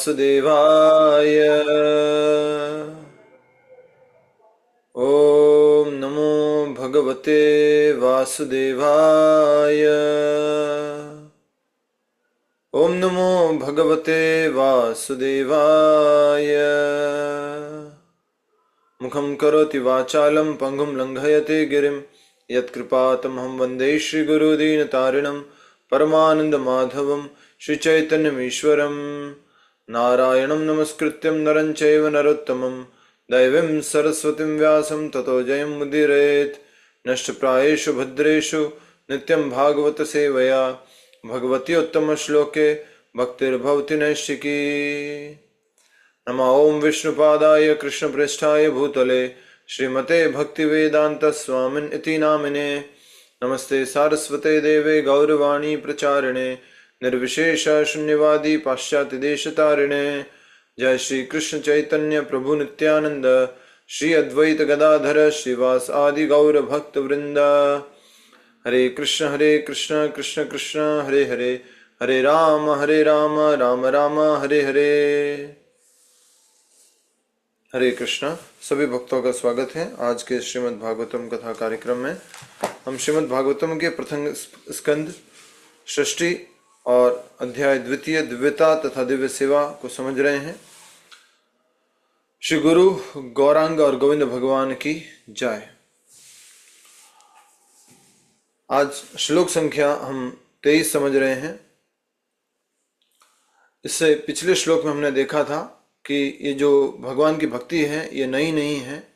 वासुदेवाय। ओम नमो भगवते वासुदेवाय। ओम नमो भगवते वासुदेवाय। मुखं करोति वाचालं पंगुं लंघयते गिरिं यत्कृपातमहं वन्दे श्रीगुरुदीनतारिणं परमानन्दमाधवं श्रीचैतन्यमीश्वरं। नारायणं नमस्कृत्यं नरं चैव नरोत्तमं दैवीं सरस्वतीं व्यासं ततो जयमुदीरयेत्। नष्टप्रायेषु भद्रेषु नित्यं भागवत सेवया भगवती उत्तमश्लोके भक्तिर्भवति नैष्ठिकी। नमः ओं विष्णुपादाय कृष्णप्रेष्ठाय भूतले श्रीमते भक्तिवेदांत स्वामिन् इति नामिने। नमस्ते सारस्वते देवे गौरवाणी प्रचारिणे निर्विशेष शून्यवादी पाश्चात्य देशतारिणे। जय श्री कृष्ण चैतन्य प्रभु नित्यानंद श्री अद्वैत गदाधर श्रीवास आदि गौर भक्त वृंद। हरे कृष्ण कृष्ण कृष्ण हरे हरे, हरे राम राम राम हरे हरे। हरे कृष्णा। सभी भक्तों का स्वागत है आज के श्रीमद् भागवतम कथा कार्यक्रम में। हम श्रीमद् भागवतम के प्रथम स्कंद षष्ठी और अध्याय द्वितीय दिव्यता तथा दिव्य सेवा को समझ रहे हैं। श्री गुरु गौरांग और गोविंद भगवान की जय। आज श्लोक संख्या हम 23 समझ रहे हैं। इससे पिछले श्लोक में हमने देखा था कि ये जो भगवान की भक्ति है ये नई नहीं है।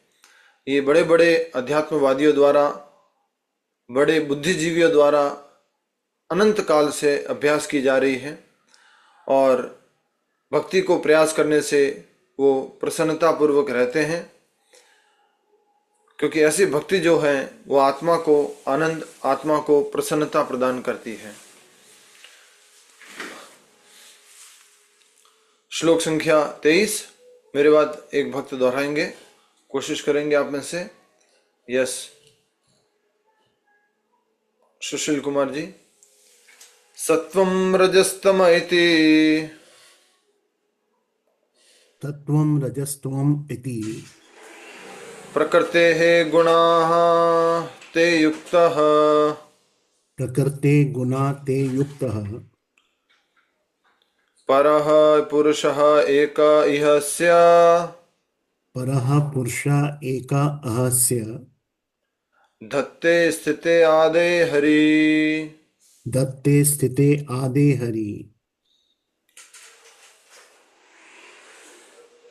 ये बड़े बड़े अध्यात्मवादियों द्वारा, बड़े बुद्धिजीवियों द्वारा अनंत काल से अभ्यास की जा रही है और भक्ति को प्रयास करने से वो प्रसन्नतापूर्वक रहते हैं, क्योंकि ऐसी भक्ति जो है वो आत्मा को आनंद, आत्मा को प्रसन्नता प्रदान करती है। श्लोक संख्या 23 मेरे बाद एक भक्त दोहराएंगे, कोशिश करेंगे आप में से। यस, सुशील कुमार जी। सत्वं रजस्तम इति तत्वं रजस्तम इति प्रकृतेः गुणाः ते युक्तः प्रकृते गुणा ते युक्तः परः पुरुषः एक इह स्य परः पुरुषः एक अहस्य धत्ते स्थिते आदे हरि। दत्ते स्थिते आदे हरि।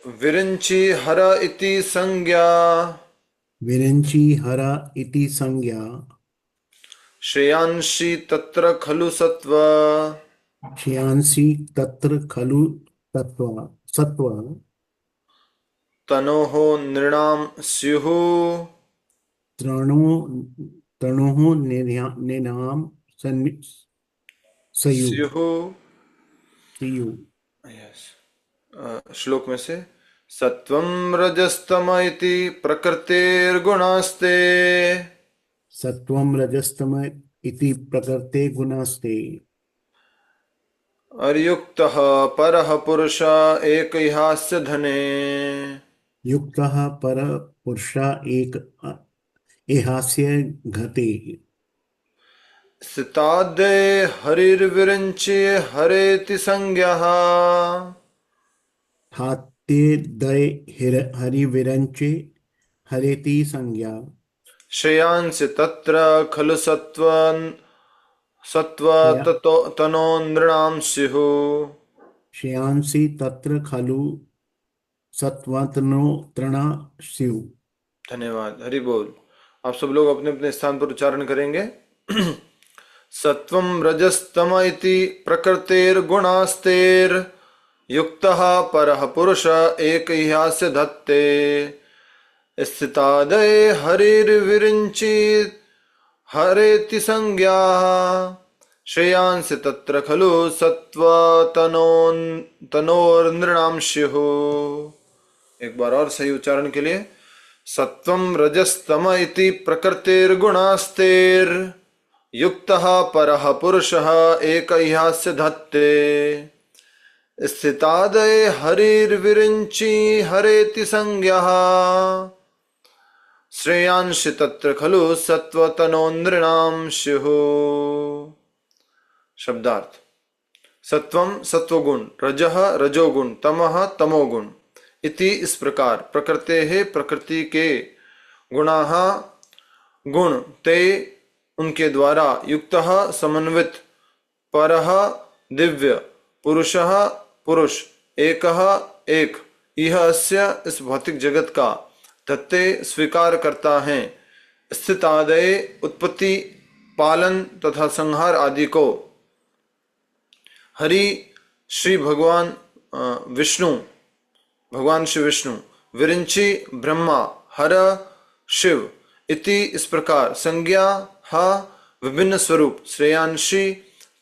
विरिञ्चि हर इति संज्ञा विरंचि हर इति संज्ञा श्रेयांसि तत्र खलु सत्व श्रेयांसि तत्र खलु तत्व सत्व तनोः नृणां स्युः तृणो तणोः निनाम सयु स्युः। सयु। यस, श्लोक में से सत्वं रजस्तम इति प्रकृतेर्गुणास्ते सत्वं रजस्तम इति प्रकृते गुणास्ते अर्युक्तः परः पुरुष एक इहास्य धने। युक्तः पर पुरुषा एक इहास्य घते स्थितादे हरिर्विरञ्चि हरेति संज्ञः हाते दय हरिविरंचे हरेति संज्ञा श्रेयांसि तत्र खलु सत्व तनो नृणां स्युः। श्रेयांसि तत्र खलु सत्वतनो तृणा स्यु। धन्यवाद, हरि बोल। आप सब लोग अपने अपने स्थान पर उच्चारण करेंगे। सत्वं रजस्तम इति प्रकृतेर्गुणास्तेर् युक्तः परः पुरुष एक इहास्य धत्ते स्थितादये हरिर्विरिञ्चित् हरेति संज्ञा श्रेयांसि तत्र खलु तनोर्नृणां स्युः। एक बार और सही उच्चारण के लिए। सत्वं रजस्तम इति प्रकृतिर्गुणास्तेर् युक्तः परः पुरुषः एक इहास्य धत्ते स्थितादये हरिर्विरिञ्चि हरेति संज्ञः श्रेयांसि तत्र खलु सत्त्वतनोन्द्रिणां स्युः। शब्दार्थ। सत्वम सत्वगुण, रजः रजोगुण, तमः तमोगुण इति इस प्रकार प्रकृतेः प्रकृति के गुणाः गुण ते उनके द्वारा युक्तः समन्वित परः दिव्य पुरुषः पुरुष एकः एक यह अस्य इस भौतिक जगत का दत्ते स्वीकार करता है। स्थितादय उत्पत्ति पालन तथा संहार आदि को हरि श्री भगवान विष्णु भगवान श्री विष्णु विरिंची ब्रह्मा हर शिव इति इस प्रकार संज्ञा हा विभिन्न स्वरूप श्रेयांशी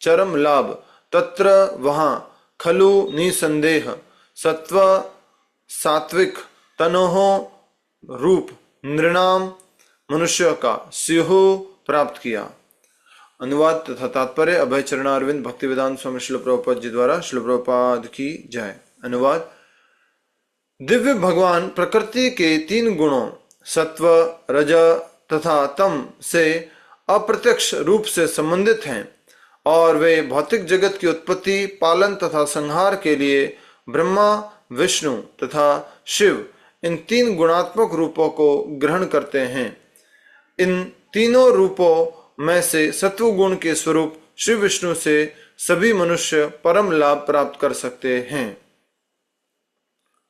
चरम लाभ तत्र वहाँ खलु निसंदेह सत्व सात्विक तनोह रूप नृणाम मनुष्य का स्युः प्राप्त किया। अनुवाद तथा तात्पर्य अभय चरणारविंद भक्ति वेदांत स्वामी श्रील प्रभुपाद जी द्वारा। श्रील प्रभुपाद की जय। अनुवाद। दिव्य भगवान प्रकृति के तीन गुणों सत्व रज तथा तम से अप्रत्यक्ष रूप से संबंधित हैं और वे भौतिक जगत की उत्पत्ति पालन तथा संहार के लिए ब्रह्मा विष्णु तथा शिव इन तीन गुणात्मक रूपों को ग्रहण करते हैं। इन तीनों रूपों में से सत्व गुण के स्वरूप श्री विष्णु से सभी मनुष्य परम लाभ प्राप्त कर सकते हैं।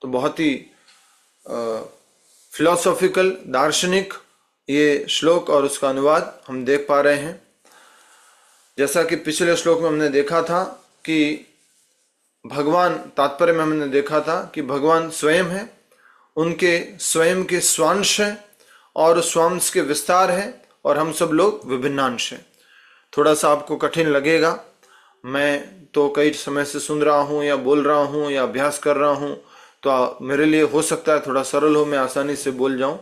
तो बहुत ही फिलोसॉफिकल दार्शनिक ये श्लोक और उसका अनुवाद हम देख पा रहे हैं। जैसा कि पिछले श्लोक में हमने देखा था कि भगवान, तात्पर्य में हमने देखा था कि भगवान स्वयं है, उनके स्वयं के स्वांश हैं और उस स्वांश के विस्तार है और हम सब लोग विभिन्नांश हैं। थोड़ा सा आपको कठिन लगेगा, मैं तो कई समय से सुन रहा हूँ या बोल रहा हूँ या अभ्यास कर रहा हूँ, तो मेरे लिए हो सकता है थोड़ा सरल हो, मैं आसानी से बोल जाऊं,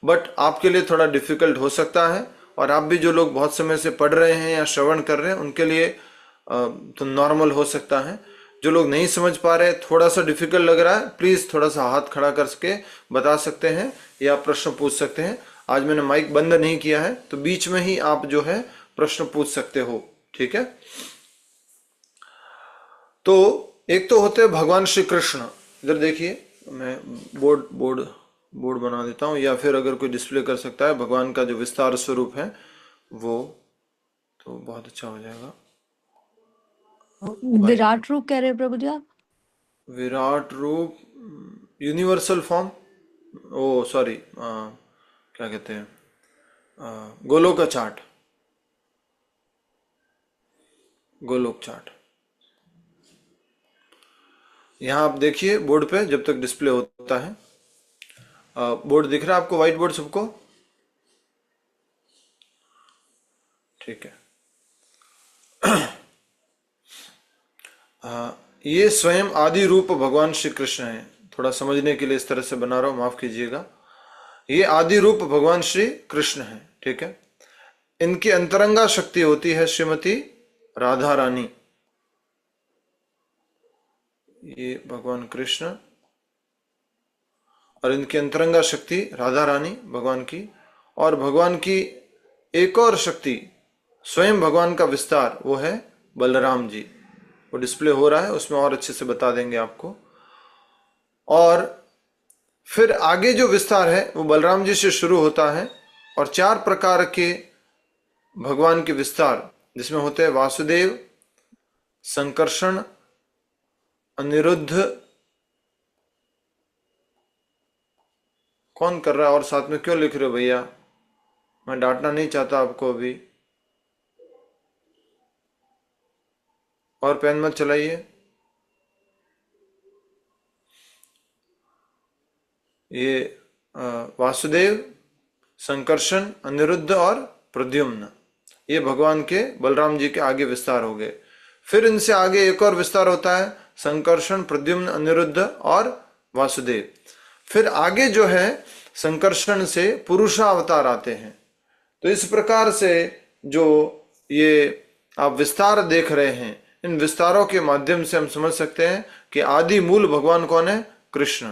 बट आपके लिए थोड़ा डिफिकल्ट हो सकता है। और आप भी जो लोग बहुत समय से पढ़ रहे हैं या श्रवण कर रहे हैं उनके लिए तो नॉर्मल हो सकता है। जो लोग नहीं समझ पा रहे, थोड़ा सा डिफिकल्ट लग रहा है, प्लीज थोड़ा सा हाथ खड़ा करके बता सकते हैं या प्रश्न पूछ सकते हैं। आज मैंने माइक बंद नहीं किया है तो बीच में ही आप जो है प्रश्न पूछ सकते हो, ठीक है। तो एक तो होते हैं भगवान श्री कृष्ण। इधर देखिए, मैं बोर्ड बना देता हूँ या फिर अगर कोई डिस्प्ले कर सकता है भगवान का जो विस्तार स्वरूप है वो, तो बहुत अच्छा हो जाएगा। विराट रूप कह रहे हैं प्रभु जी आप? विराट रूप, यूनिवर्सल फॉर्म, ओ सॉरी, क्या कहते हैं, गोलोक चार्ट, गोलोक चार्ट। यहाँ आप देखिए बोर्ड पे जब तक डिस्प्ले होता है। बोर्ड दिख रहा है आपको, व्हाइट बोर्ड सबको? ठीक है। ये स्वयं आदि रूप भगवान श्री कृष्ण है। थोड़ा समझने के लिए इस तरह से बना रहा हूं, माफ कीजिएगा। ये आदि रूप भगवान श्री कृष्ण है, ठीक है। इनकी अंतरंगा शक्ति होती है श्रीमती राधा रानी। ये भगवान कृष्ण और इनकी अंतरंगा शक्ति राधा रानी भगवान की, और भगवान की एक और शक्ति स्वयं भगवान का विस्तार, वो है बलराम जी। वो डिस्प्ले हो रहा है, उसमें और अच्छे से बता देंगे आपको। और फिर आगे जो विस्तार है वो बलराम जी से शुरू होता है और 4 प्रकार के भगवान के विस्तार जिसमें होते हैं वासुदेव, संकर्षण, अनिरुद्ध। कौन कर रहा है और साथ में क्यों लिख रहे हो भैया? मैं डांटना नहीं चाहता आपको अभी, और पेन मत चलाइए। ये वासुदेव, संकर्षण, अनिरुद्ध और प्रद्युम्न, ये भगवान के बलराम जी के आगे विस्तार हो गए। फिर इनसे आगे एक और विस्तार होता है, संकर्षण, प्रद्युम्न, अनिरुद्ध और वासुदेव। फिर आगे जो है संकर्षण से पुरुषावतार आते हैं। तो इस प्रकार से जो ये आप विस्तार देख रहे हैं, इन विस्तारों के माध्यम से हम समझ सकते हैं कि कि आदि मूल भगवान कौन है? कृष्ण।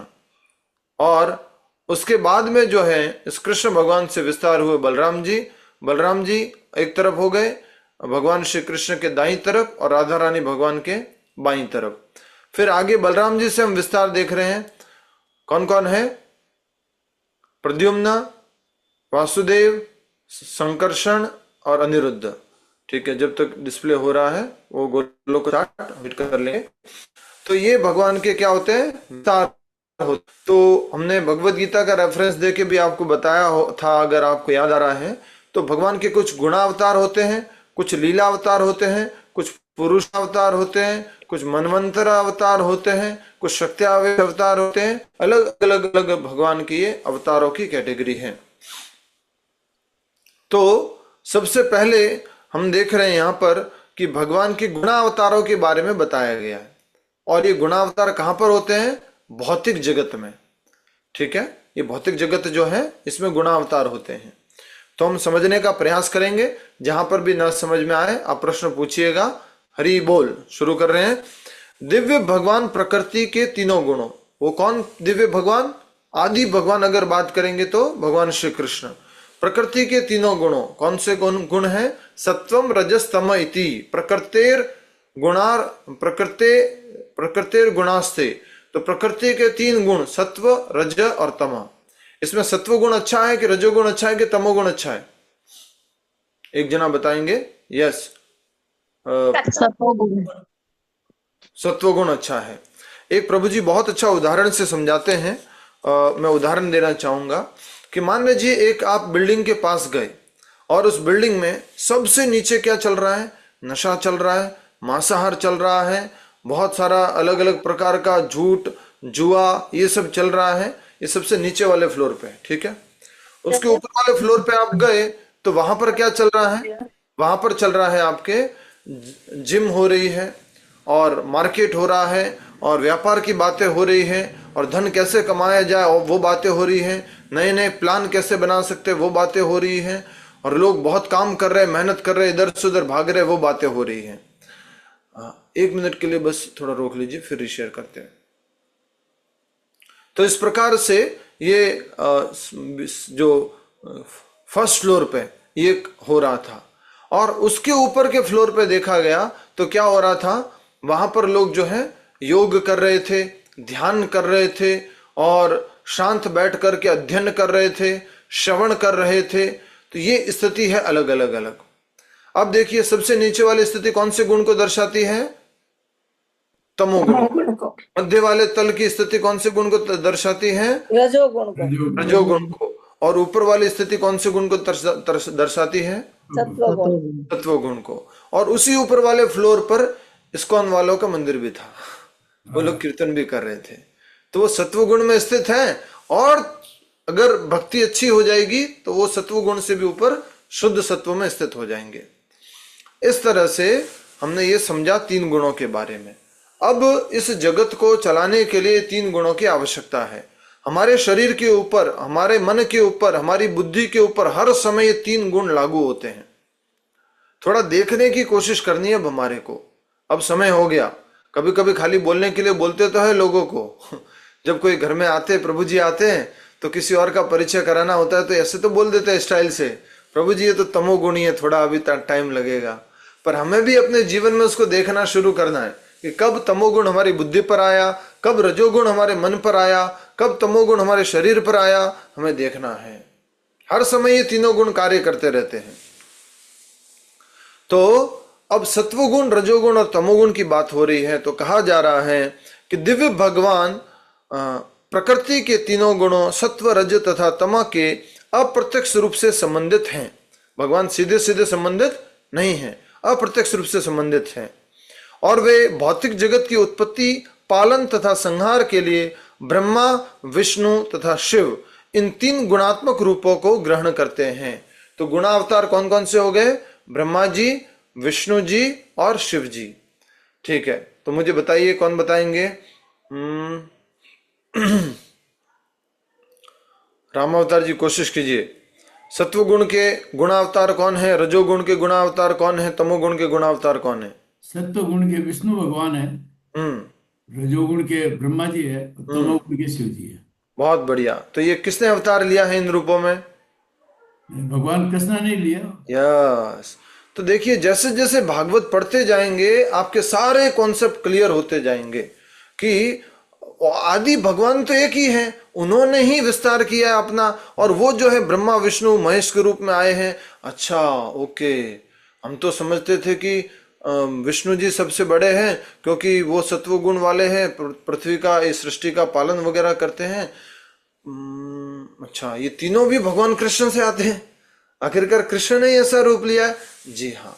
और उसके बाद में जो है इस कृष्ण भगवान से विस्तार हुए बलराम जी। बलराम जी एक तरफ हो गए, भगवान श्री कृष्ण के दाईं तरफ, और राधा रानी भगवान के बाईं तरफ। फिर आगे बलराम जी से हम विस्तार देख रहे हैं, कौन कौन है? प्रद्युम्न, वासुदेव, संकर्षण और अनिरुद्ध। ठीक है, जब तक डिस्प्ले हो रहा है वो गोलोक चार्ट वेट कर लेंगे। तो ये भगवान के क्या होते हैं? विस्तार होते। तो हमने भगवत गीता का रेफरेंस देके भी आपको बताया था, अगर आपको याद आ रहा है, तो भगवान के कुछ गुणावतार होते हैं, कुछ लीला अवतार होते हैं, कुछ पुरुष अवतार होते हैं, कुछ मनवंतर अवतार होते हैं, कुछ शक्त्यावेश अवतार होते हैं। अलग अलग अलग भगवान की ये अवतारों की कैटेगरी है। तो सबसे पहले हम देख रहे हैं यहाँ पर कि भगवान के गुणावतारों के बारे में बताया गया है। और ये गुणावतार कहाँ पर होते हैं? भौतिक जगत में। ठीक है, ये भौतिक जगत जो है इसमें गुणावतार होते हैं। तो हम समझने का प्रयास करेंगे, जहां पर भी न समझ में आए आप प्रश्न पूछिएगा। हरि बोल। शुरू कर रहे हैं। दिव्य भगवान प्रकृति के तीनों गुणों। वो कौन दिव्य भगवान? आदि भगवान अगर बात करेंगे तो भगवान श्री कृष्ण। प्रकृति के तीनों गुणों, कौन से गुण हैं? सत्वम रजस तम इति प्रकृतेर गुणार प्रकृतेर गुणास्ते। तो प्रकृति के तीन गुण सत्व, रज और तम। इसमें सत्व गुण अच्छा है कि रजोगुण अच्छा है कि तमोगुण अच्छा है? एक जना बताएंगे। यस, सत्व गुण अच्छा है। एक प्रभु जी बहुत अच्छा उदाहरण से समझाते हैं। मैं उदाहरण देना चाहूंगा कि मान लीजिए एक आप बिल्डिंग के पास गए और उस बिल्डिंग में सबसे नीचे क्या चल रहा है? नशा चल रहा है, मांसाहार चल रहा है, बहुत सारा अलग अलग प्रकार का झूठ, जुआ, ये सब चल रहा है। ये सबसे नीचे वाले फ्लोर पे है। ठीक है, उसके ऊपर वाले फ्लोर पे आप गए तो वहां पर क्या चल रहा है? वहां पर चल रहा है आपके जिम हो रही है, और मार्केट हो रहा है, और व्यापार की बातें हो रही है, और धन कैसे कमाया जाए और वो बातें हो रही हैं, नए नए प्लान कैसे बना सकते वो बातें हो रही हैं, और लोग बहुत काम कर रहे हैं, मेहनत कर रहे हैं, इधर से उधर भाग रहे हैं, वो बातें हो रही हैं। 1 मिनट के लिए बस थोड़ा रोक लीजिए, फिर रिशेयर करते हैं। तो इस प्रकार से ये जो फर्स्ट फ्लोर पे ये हो रहा था, और उसके ऊपर के फ्लोर पे देखा गया तो क्या हो रहा था? वहां पर लोग जो है योग कर रहे थे, ध्यान कर रहे थे, और शांत बैठ करके अध्ययन कर रहे थे, श्रवण कर रहे थे। तो ये स्थिति है अलग अलग अलग। अब देखिए सबसे नीचे वाली स्थिति कौन से गुण को दर्शाती है? तमोगुण को। मध्य वाले तल की स्थिति कौन से गुण को दर्शाती है? रजोगुण को। रजोगुण को। और ऊपर वाली स्थिति कौन से गुण को दर्शाती है? सत्वगुण को। और उसी ऊपर वाले फ्लोर पर इस्कॉन वालों का मंदिर भी था, वो लोग कीर्तन भी कर रहे थे। तो वो सत्वगुण में स्थित है, और अगर भक्ति अच्छी हो जाएगी तो वो सत्वगुण से भी ऊपर शुद्ध सत्व में स्थित हो जाएंगे। इस तरह से हमने ये समझा 3 गुणों के बारे में। अब इस जगत को चलाने के लिए 3 गुणों की आवश्यकता है। हमारे शरीर के ऊपर, हमारे मन के ऊपर, हमारी बुद्धि के ऊपर हर समय ये 3 गुण लागू होते हैं। थोड़ा देखने की कोशिश करनी है अब हमारे को। अब समय हो गया, कभी कभी खाली बोलने के लिए बोलते तो है लोगों को। जब कोई घर में आते, प्रभु जी आते हैं, तो किसी और का परिचय कराना होता है तो ऐसे तो बोल देते हैं स्टाइल से, प्रभु जी ये तो तमोगुणी है, थोड़ा अभी तक टाइम लगेगा। पर हमें भी अपने जीवन में उसको देखना शुरू करना है कि कब तमोगुण हमारी बुद्धि पर आया, कब रजोगुण हमारे मन पर आया, कब तमोगुण हमारे शरीर पर आया, हमें देखना है। हर समय ये तीनों गुण कार्य करते रहते हैं। तो अब सत्वगुण, रजोगुण और तमोगुण की बात हो रही है, तो कहा जा रहा है कि दिव्य भगवान प्रकृति के तीनों गुणों सत्व, रज तथा तम के अप्रत्यक्ष रूप से संबंधित हैं। भगवान सीधे सीधे संबंधित नहीं है, अप्रत्यक्ष रूप से संबंधित हैं। और वे भौतिक जगत की उत्पत्ति, पालन तथा संहार के लिए ब्रह्मा, विष्णु तथा शिव, इन 3 गुणात्मक रूपों को ग्रहण करते हैं। तो गुणावतार कौन कौन से हो गए? ब्रह्मा जी, विष्णु जी और शिव जी। ठीक है, तो मुझे बताइए, कौन बताएंगे? रामावतार जी कोशिश कीजिए। सत्वगुण के गुणावतार कौन है? रजोगुण के गुणावतार कौन है? तमोगुण के गुणावतार कौन है? सत्व गुण के विष्णु भगवान है। रजोगुण के ब्रह्मा जी है, तमोगुण के शिव जी है। बहुत बढ़िया। तो ये किसने अवतार लिया है इन रूपों में? भगवान कृष्ण ने लिया। यस। तो देखिए, जैसे जैसे भागवत पढ़ते जाएंगे आपके सारे कॉन्सेप्ट क्लियर होते जाएंगे कि आदि भगवान तो एक ही है, उन्होंने ही विस्तार किया है अपना, और वो जो है ब्रह्मा विष्णु महेश के रूप में आए हैं। अच्छा, ओके। हम तो समझते थे कि विष्णु जी सबसे बड़े हैं क्योंकि वो सत्व गुण वाले हैं, पृथ्वी का, इस सृष्टि का पालन वगैरह करते हैं। अच्छा, ये तीनों भी भगवान कृष्ण से आते हैं। आखिरकार कृष्ण ने ऐसा रूप लिया है। जी हाँ,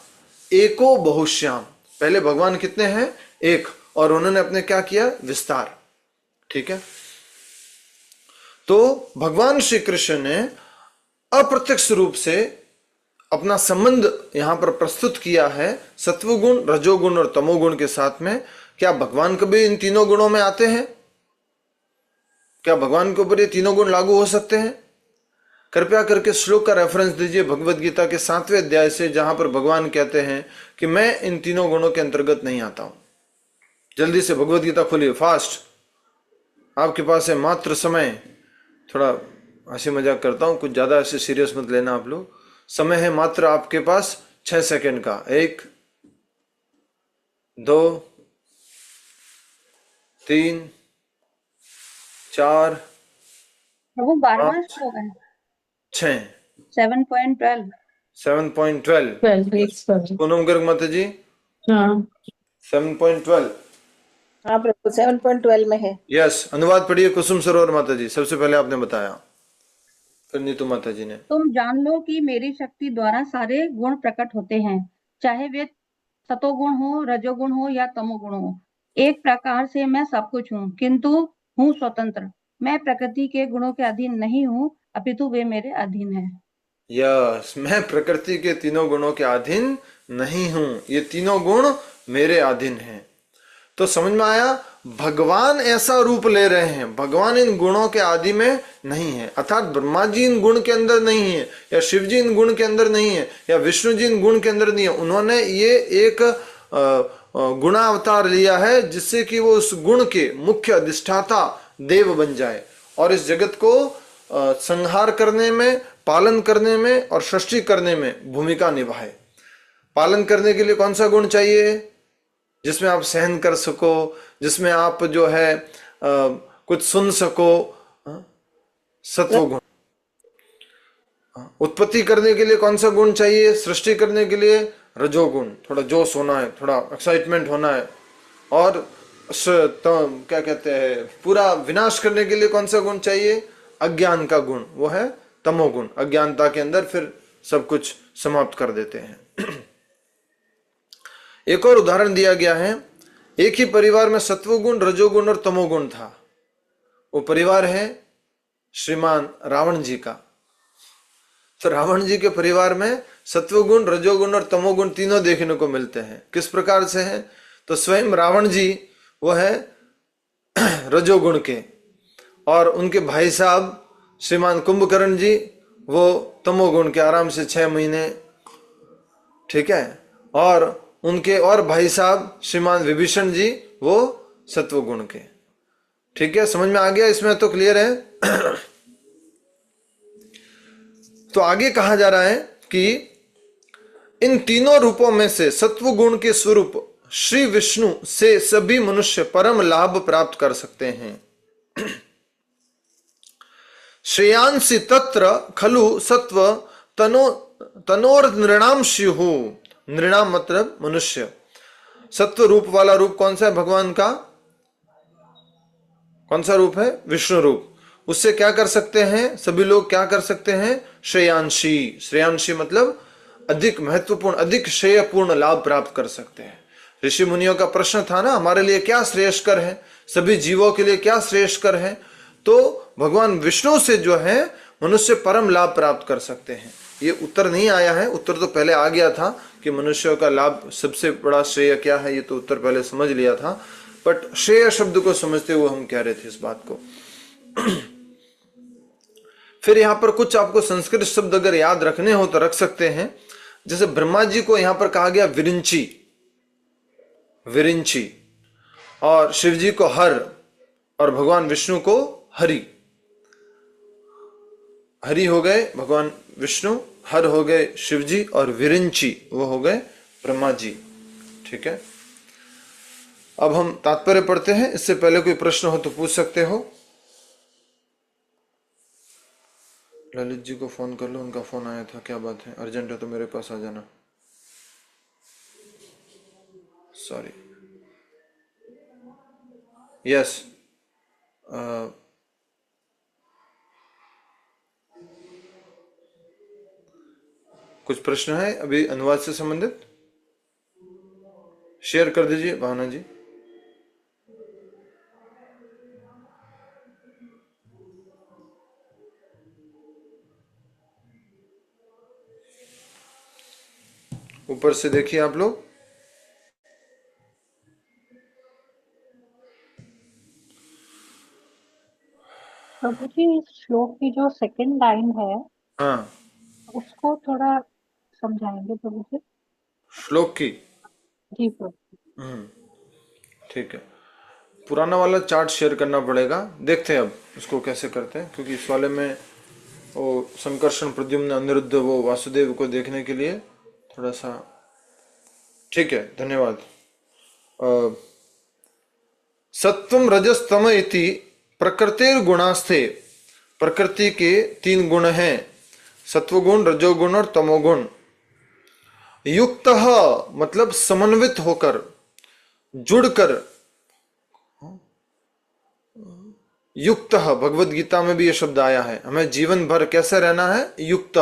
एको बहुश्याम। पहले भगवान कितने हैं? एक, और उन्होंने अपने क्या किया? विस्तार। ठीक है। तो भगवान श्री कृष्ण ने अप्रत्यक्ष रूप से अपना संबंध यहां पर प्रस्तुत किया है सत्वगुण, रजोगुण और तमोगुण के साथ में। क्या भगवान कभी इन तीनों गुणों में आते हैं? क्या भगवान के ऊपर ये तीनों गुण लागू हो सकते हैं? कृपया करके श्लोक का रेफरेंस दीजिए भगवत गीता के 7वें अध्याय से, जहां पर भगवान कहते हैं कि मैं इन तीनों गुणों के अंतर्गत नहीं आता हूं। जल्दी से भगवत गीता खोलिए, फास्ट। आपके पास है मात्र समय, थोड़ा हंसी मजाक करता हूं, कुछ ज्यादा ऐसे सीरियस मत लेना आप लोग। समय है मात्र आपके पास 6 सेकंड का। 1 2 3 4 प्रभु 12वां 5 श्लोक है 6 7.12। 7.12। 12 एक सेवन। पूनम गर्ग माता जी, हाँ 7.12। हाँ प्रभु 7.12 में है। यस। अनुवाद पढ़िए कुसुम सरोवर माता जी, सबसे पहले आपने बताया, फिर नीतू माता जी ने। तुम जान लो कि मेरी शक्ति द्वारा सारे गुण प्रकट होते हैं, चाहे वे सतोगुण हो, रजोगुण हो या तमोगुण हो। एक प्रकार से मैं सब कुछ हूँ, किंतु हूँ स्वतंत्र। मैं प्रकृति के गुणों के अधीन नहीं हूँ, अपितु वे मेरे अधीन है। यस, मैं प्रकृति के तीनों गुणों के अधीन नहीं हूं, ये तीनों गुण मेरे अधीन हैं। तो समझ में आया, भगवान ऐसा रूप ले रहे हैं, भगवान इन गुणों के आदि में नहीं है। अर्थात ब्रह्मा जी इन गुण के अंदर नहीं है, या शिव जी इन गुण के अंदर नहीं है, या विष्णु जी इन गुण के अंदर नहीं है। उन्होंने ये एक गुणावतार लिया है जिससे कि वो उस गुण के मुख्य अधिष्ठाता देव बन जाए और इस जगत को संहार करने में, पालन करने में और सृष्टि करने में भूमिका निभाए। पालन करने के लिए कौन सा गुण चाहिए? जिसमें आप सहन कर सको, जिसमें आप जो है कुछ सुन सको, सत्वगुण। उत्पत्ति करने के लिए कौन सा गुण चाहिए? सृष्टि करने के लिए रजोगुण, थोड़ा जोश होना है, थोड़ा एक्साइटमेंट होना है। और तो क्या कहते हैं, पूरा विनाश करने के लिए कौन सा गुण चाहिए? अज्ञान का गुण, वो है तमोगुण। अज्ञानता के अंदर फिर सब कुछ समाप्त कर देते हैं। एक और उदाहरण दिया गया है, एक ही परिवार में सत्वगुण, रजोगुण और तमोगुण था। वो परिवार है श्रीमान रावण जी का। तो रावण जी के परिवार में सत्वगुण, रजोगुण और तमोगुण तीनों देखने को मिलते हैं। किस प्रकार से है? तो स्वयं रावण जी वो है रजोगुण के, और उनके भाई साहब श्रीमान कुंभकर्ण जी वो तमोगुण के, आराम से 6 महीने। ठीक है। और उनके और भाई साहब श्रीमान विभीषण जी वो सत्वगुण के। ठीक है, समझ में आ गया? इसमें तो क्लियर है। तो आगे कहा जा रहा है कि इन तीनों रूपों में से सत्वगुण के स्वरूप श्री विष्णु से सभी मनुष्य परम लाभ प्राप्त कर सकते हैं। श्रेयांसी तत्र खलु सत्व तनोर नृणाम स्युः। नृणाम मतलब मनुष्य। सत्व रूप वाला रूप कौन सा है भगवान का? कौन सा रूप है? विष्णु रूप। उससे क्या कर सकते हैं सभी लोग? क्या कर सकते हैं? श्रेयांशी। श्रेयांशी मतलब अधिक महत्वपूर्ण, अधिक श्रेयपूर्ण लाभ प्राप्त कर सकते हैं। ऋषि मुनियों का प्रश्न था ना, हमारे लिए क्या श्रेयस्कर है, सभी जीवों के लिए क्या श्रेयस्कर है? तो भगवान विष्णु से जो है मनुष्य परम लाभ प्राप्त कर सकते हैं। ये उत्तर नहीं आया है, उत्तर तो पहले आ गया था कि मनुष्यों का लाभ सबसे बड़ा श्रेय क्या है, ये तो उत्तर पहले समझ लिया था। बट श्रेय शब्द को समझते हुए हम कह रहे थे इस बात को। फिर यहां पर कुछ आपको संस्कृत शब्द अगर याद रखने हो तो रख सकते हैं। जैसे ब्रह्मा जी को यहां पर कहा गया विरिंची। विरिंची। और शिव जी को हर और भगवान विष्णु को हरि। हरि हो गए भगवान विष्णु, हर हो गए शिव जी, और विरिंची वो हो गए ब्रह्मा जी। ठीक है, अब हम तात्पर्य पढ़ते हैं। इससे पहले कोई प्रश्न हो तो पूछ सकते हो। ललित जी को फोन कर लो, उनका फोन आया था, क्या बात है, अर्जेंट है तो मेरे पास आ जाना। सॉरी, यस, कुछ प्रश्न है अभी अनुवाद से संबंधित? शेयर कर दीजिए भावना जी। ऊपर से देखिए आप लोग। प्रभु जी, इस श्लोक की जो सेकंड लाइन है हाँ, उसको थोड़ा समझाएंगे प्रभु जी? श्लोक की। जी प्रभु। ठीक है, पुराना वाला चार्ट शेयर करना पड़ेगा, देखते हैं अब उसको कैसे करते हैं, क्योंकि इस वाले में वो संकर्षण, प्रद्युम्न, अनिरुद्ध, वो वासुदेव को देखने के लिए थोड़ा सा। ठीक है, धन्यवाद। सत्वम रजस तम इति प्रकृतिर गुणास्थे। प्रकृति के 3 गुण हैं, सत्वगुण, रजोगुण और तमोगुण। युक्त मतलब समन्वित होकर, जुड़कर। युक्त, भगवत गीता में भी यह शब्द आया है। हमें जीवन भर कैसे रहना है? युक्त।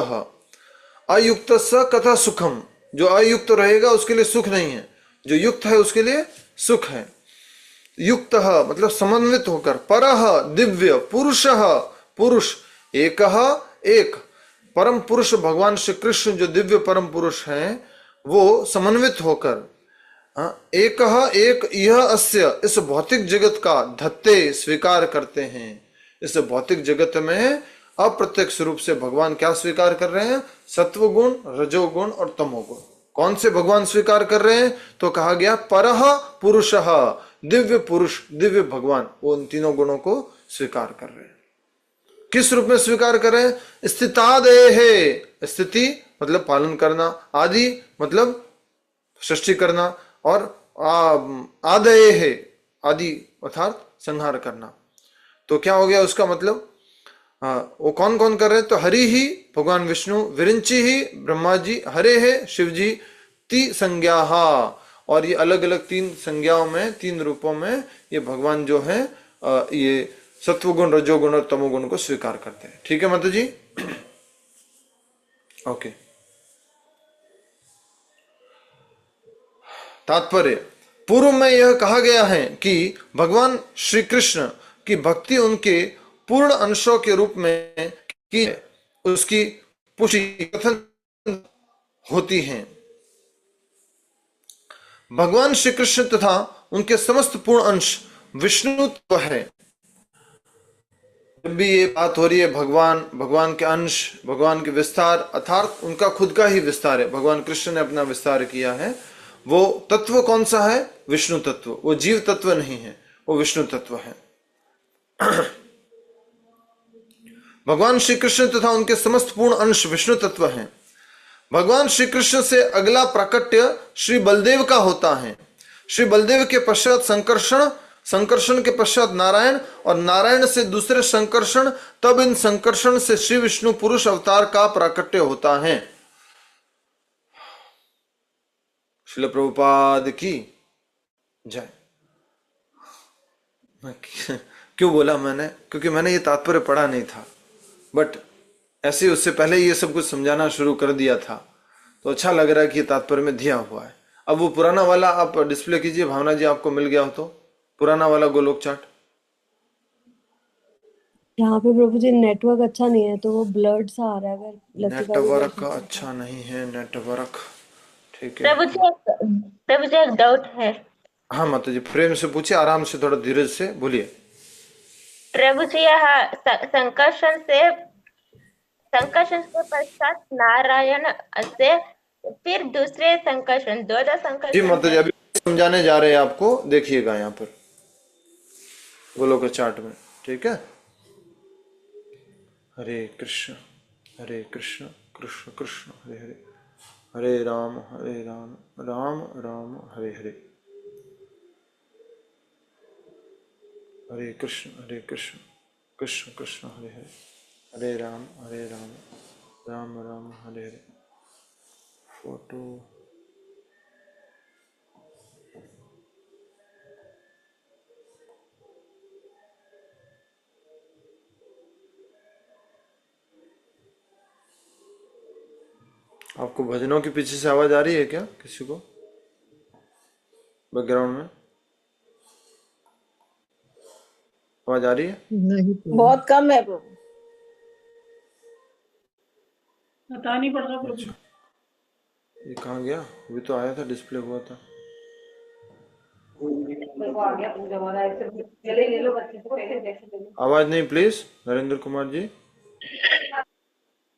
अयुक्त स कथा सुखम। जो अयुक्त रहेगा उसके लिए सुख नहीं है, जो युक्त है उसके लिए सुख है। युक्त मतलब समन्वित होकर। परह दिव्य, पुरुषः पुरुष, एकः एक। परम पुरुष भगवान श्री कृष्ण जो दिव्य परम पुरुष हैं, वो समन्वित होकर एक एक यह अस्य, इस भौतिक जगत का धत्ते स्वीकार करते हैं। इस भौतिक जगत में अप्रत्यक्ष रूप से भगवान क्या स्वीकार कर रहे हैं? सत्वगुण, रजोगुण और तमोगुण। कौन से भगवान स्वीकार कर रहे हैं? तो कहा गया परह पुरुषः, दिव्य पुरुष, दिव्य भगवान, वो उन तीनों गुणों को स्वीकार कर रहे हैं। किस रूप में स्वीकार कर रहे हैं? स्थितादेहे, स्थिति मतलब पालन करना, आदि मतलब सृष्टि करना, और आदये है, आदि अर्थात संहार करना। तो क्या हो गया उसका मतलब? वो कौन कौन कर रहे हैं? तो हरि ही भगवान विष्णु, विरिंची ही ब्रह्मा जी, हरे है शिव जी, ती संज्ञा। और ये अलग अलग 3 संज्ञाओं में, 3 रूपों में ये भगवान जो है ये सत्वगुण, रजोगुण और तमोगुण को स्वीकार करते हैं। ठीक है माता जी? ओके। तात्पर्य, पूर्व में यह कहा गया है कि भगवान श्री कृष्ण की भक्ति उनके पूर्ण अंशों के रूप में की है, उसकी पुष्टि कथन होती है। भगवान श्री कृष्ण तथा उनके समस्त पूर्ण अंश विष्णुत्व है। जब भी ये बात हो रही है भगवान के अंश, भगवान के विस्तार, अर्थात उनका खुद का ही विस्तार है, भगवान कृष्ण ने अपना विस्तार किया है। वो तत्व कौन सा है? विष्णु तत्व। वो जीव तत्व नहीं है, वो विष्णु तत्व है। भगवान श्री कृष्ण तथा उनके समस्त पूर्ण अंश विष्णु तत्व हैं। भगवान श्री कृष्ण से अगला प्राकट्य श्री बलदेव का होता है। श्री बलदेव के पश्चात संकर्षण, संकर्षण के पश्चात नारायण, और नारायण से दूसरे संकर्षण, तब इन संकर्षण से श्री विष्णु पुरुष अवतार का प्राकट्य होता है। श्रील प्रभुपाद की जय। क्यों बोला मैंने? क्योंकि मैंने ये तात्पर्य पढ़ा नहीं था, बट ऐसे उससे पहले ये सब कुछ समझाना शुरू कर दिया था, तो अच्छा लग रहा है कि ये तात्पर्य में दिया हुआ है। अब वो पुराना वाला आप डिस्प्ले कीजिए भावना जी, आपको मिल गया हो तो, पुराना वाला गोलोक चार्ट। यहाँ पे प्रभु जी नेटवर्क अच्छा नहीं है तो वो ब्लर्ड सा आ रहा है। अगर लतीका भी नेटवर्क देख अच्छा नहीं है, नेटवर्क। ठीक है प्रभु जी एक डाउट है। हाँ माता जी, प्रेम से पूछिए, आराम से, थोड़ा धीरज से बोलिए। प्रभु जी यहाँ संकर्षण से पश्चात नारायण से फिर दूसरे संकर्षण, दो जी संकर्षण माता जी, अभी समझाने जा रहे हैं आपको, देखिएगा यहाँ पर। गोलोक के चार्ट में, ठीक है। हरे कृष्ण कृष्ण कृष्ण हरे हरे, हरे राम राम राम हरे हरे, हरे कृष्ण कृष्ण कृष्ण हरे हरे, हरे राम राम राम हरे हरे। फोटो आपको भजनों के पीछे से आवाज आ रही है क्या किसी को बैकग्राउंड में? आवाज आ रही है? नहीं प्रभु। बहुत कम है प्रभु। पता नहीं पड़ रहा प्रभु। अच्छा, ये कहाँ गया? अभी तो आया था, डिस्प्ले हुआ था। आवाज नहीं प्लीज, नरेंद्र कुमार जी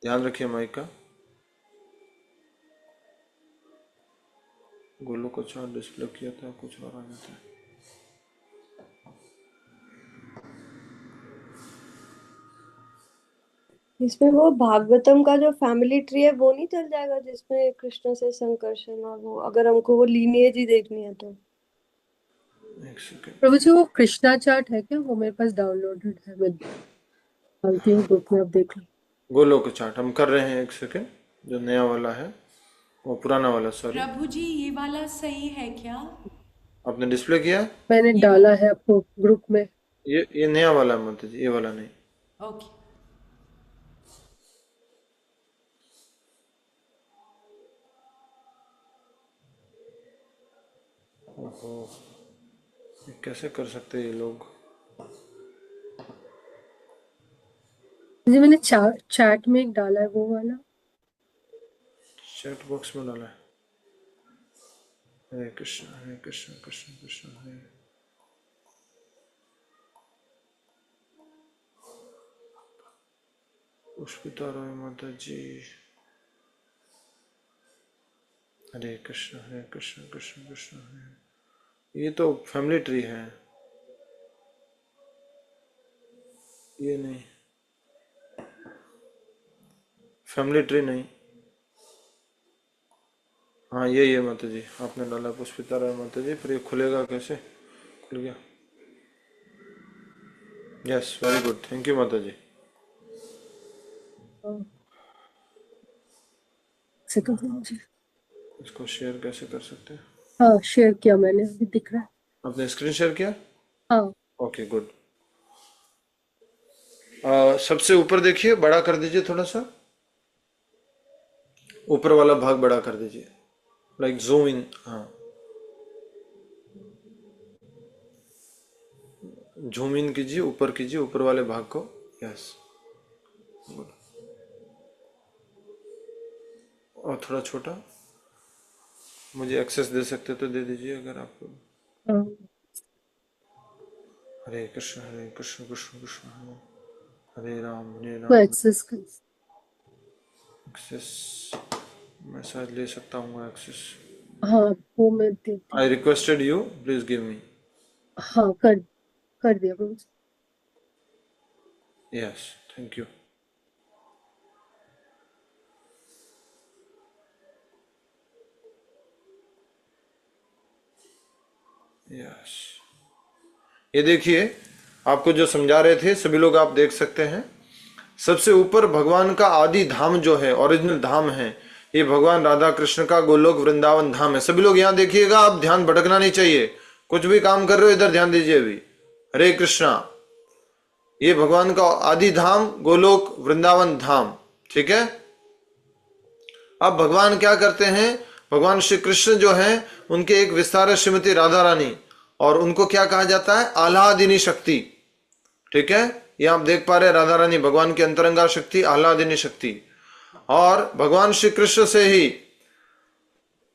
ध्यान रखिए माइक का। गोलोक को चार्ट डिस्प्ले किया था, कुछ और आ जाता है। इसमें वो भागवतम का जो फैमिली ट्री है वो नहीं चल जाएगा, जिसमें कृष्ण से संकर्षण और वो, अगर हमको वो लीनिएज ही देखनी है तो? एक सेकंड। प्रभु जी वो कृष्णा चार्ट है क्या? वो मेरे पास डाउनलोडेड है, मैं डालती हूँ ग्रुप में, आप देख लो। गोलोक को चार्ट हम कर रहे हैं, एक सेकंड। जो नया वाला है, वो पुराना वाला, सॉरी। प्रभु जी ये वाला सही है क्या? आपने डिस्प्ले किया है? मैंने डाला है आपको ग्रुप में। ये नया वाला है माता जी, ये वाला नहीं। ओके। ओहो, ये कैसे कर सकते हैं ये लोग? जी मैंने चैट में एक डाला है वो वाला। चैट बॉक्स में डाला है। हरे कृष्ण कृष्ण कृष्ण हरे। पुष्पिता रॉय माता जी, हरे कृष्ण कृष्ण कृष्ण हरे। ये तो फैमिली ट्री है, ये नहीं, फैमिली ट्री नहीं। हाँ ये माता जी आपने डाला पुष्पिता रॉय माता जी, फिर ये खुलेगा कैसे? खुल गया। Yes, very good, thank you माता जी। इसको शेयर कैसे कर सकते हैं? हाँ शेयर किया मैंने, अभी दिख रहा है। आपने स्क्रीन शेयर किया? हाँ। Okay good. सबसे ऊपर देखिए, बड़ा कर दीजिए थोड़ा सा, ऊपर वाला भाग बड़ा कर दीजिए, लाइक जूम इन। हाँ, जूम इन कीजिए, ऊपर कीजिए, ऊपर वाले भाग को। Yes good. और थोड़ा छोटा, मुझे एक्सेस दे सकते तो दे दीजिए अगर आपको। हाँ। हरे कृष्ण कृष्ण कृष्ण हरे राम वो एक्सेस कर। एक्सेस मैं शायद ले सकता हूँ एक्सेस। हाँ वो मैं देती। I requested you, please give me. हाँ कर दिया प्रभु। Yes, thank you. यस, ये देखिए आपको जो समझा रहे थे सभी लोग आप देख सकते हैं। सबसे ऊपर भगवान का आदि धाम जो है, ओरिजिनल धाम है, ये भगवान राधा कृष्ण का गोलोक वृंदावन धाम है। सभी लोग यहाँ देखिएगा, आप ध्यान भटकना नहीं चाहिए, कुछ भी काम कर रहे हो इधर ध्यान दीजिए अभी। हरे कृष्णा, ये भगवान का आदि धाम गोलोक वृंदावन धाम, ठीक है। अब भगवान क्या करते हैं, भगवान श्री कृष्ण जो हैं उनके एक विस्तार है श्रीमती राधा रानी, और उनको क्या कहा जाता है, आह्लादिनी शक्ति, ठीक है। ये आप देख पा रहे हैं, राधा रानी भगवान की अंतरंगा शक्ति, आह्लादिनी शक्ति। और भगवान श्री कृष्ण से ही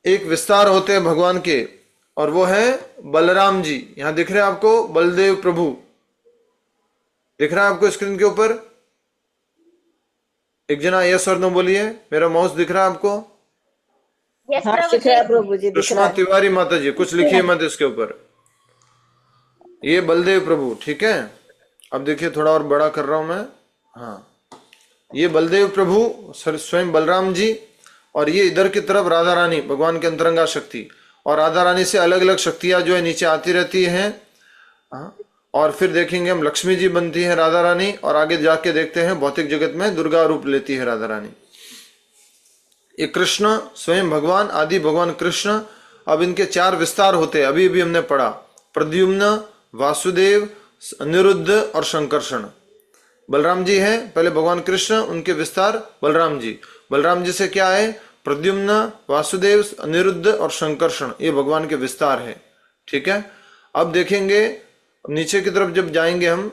एक विस्तार होते हैं भगवान के, और वो है बलराम जी। यहां दिख रहे हैं आपको बलदेव प्रभु, दिख रहा है आपको स्क्रीन के ऊपर? एक जना यस और नो बोलिए, मेरा माउस दिख रहा है आपको? हाँ दिख रहा है प्रभु जी, दिख सुषमा रहा है। तिवारी माता जी कुछ लिखिए मत इसके ऊपर। ये बलदेव प्रभु, ठीक है। अब देखिए थोड़ा और बड़ा कर रहा हूं मैं। हाँ, ये बलदेव प्रभु स्वयं बलराम जी, और ये इधर की तरफ राधा रानी, भगवान की अंतरंगा शक्ति, और राधा रानी से अलग अलग शक्तियां जो है नीचे आती रहती हैं। हाँ, और फिर देखेंगे हम लक्ष्मी जी बनती है राधा रानी, और आगे जाके देखते हैं भौतिक जगत में दुर्गा रूप लेती है राधा रानी। ये कृष्ण स्वयं भगवान, आदि भगवान कृष्ण। अब इनके 4 विस्तार होते हैं, अभी भी हमने पढ़ा, प्रद्युम्न, वासुदेव, अनिरुद्ध और संकर्षण। बलराम जी हैं पहले भगवान कृष्ण, उनके विस्तार बलराम जी। बलराम जी से क्या है, प्रद्युम्न, वासुदेव, अनिरुद्ध और संकर्षण, ये भगवान के विस्तार है, ठीक है। अब देखेंगे नीचे की तरफ जब जाएंगे हम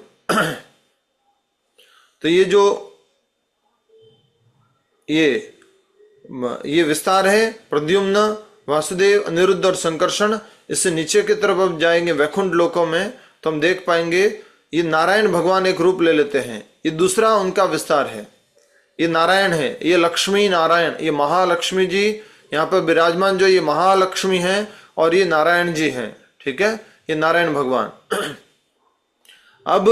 तो ये विस्तार है प्रद्युम्न, वासुदेव, अनिरुद्ध और संकर्षण। इससे नीचे की तरफ अब जाएंगे वैकुंठ लोकों में, तो हम देख पाएंगे ये नारायण भगवान एक रूप ले लेते हैं, ये दूसरा उनका विस्तार है। ये नारायण है, ये लक्ष्मी नारायण, ये महालक्ष्मी जी यहाँ पर विराजमान, जो ये महालक्ष्मी हैं और ये नारायण जी हैं, ठीक है, ये नारायण भगवान। अब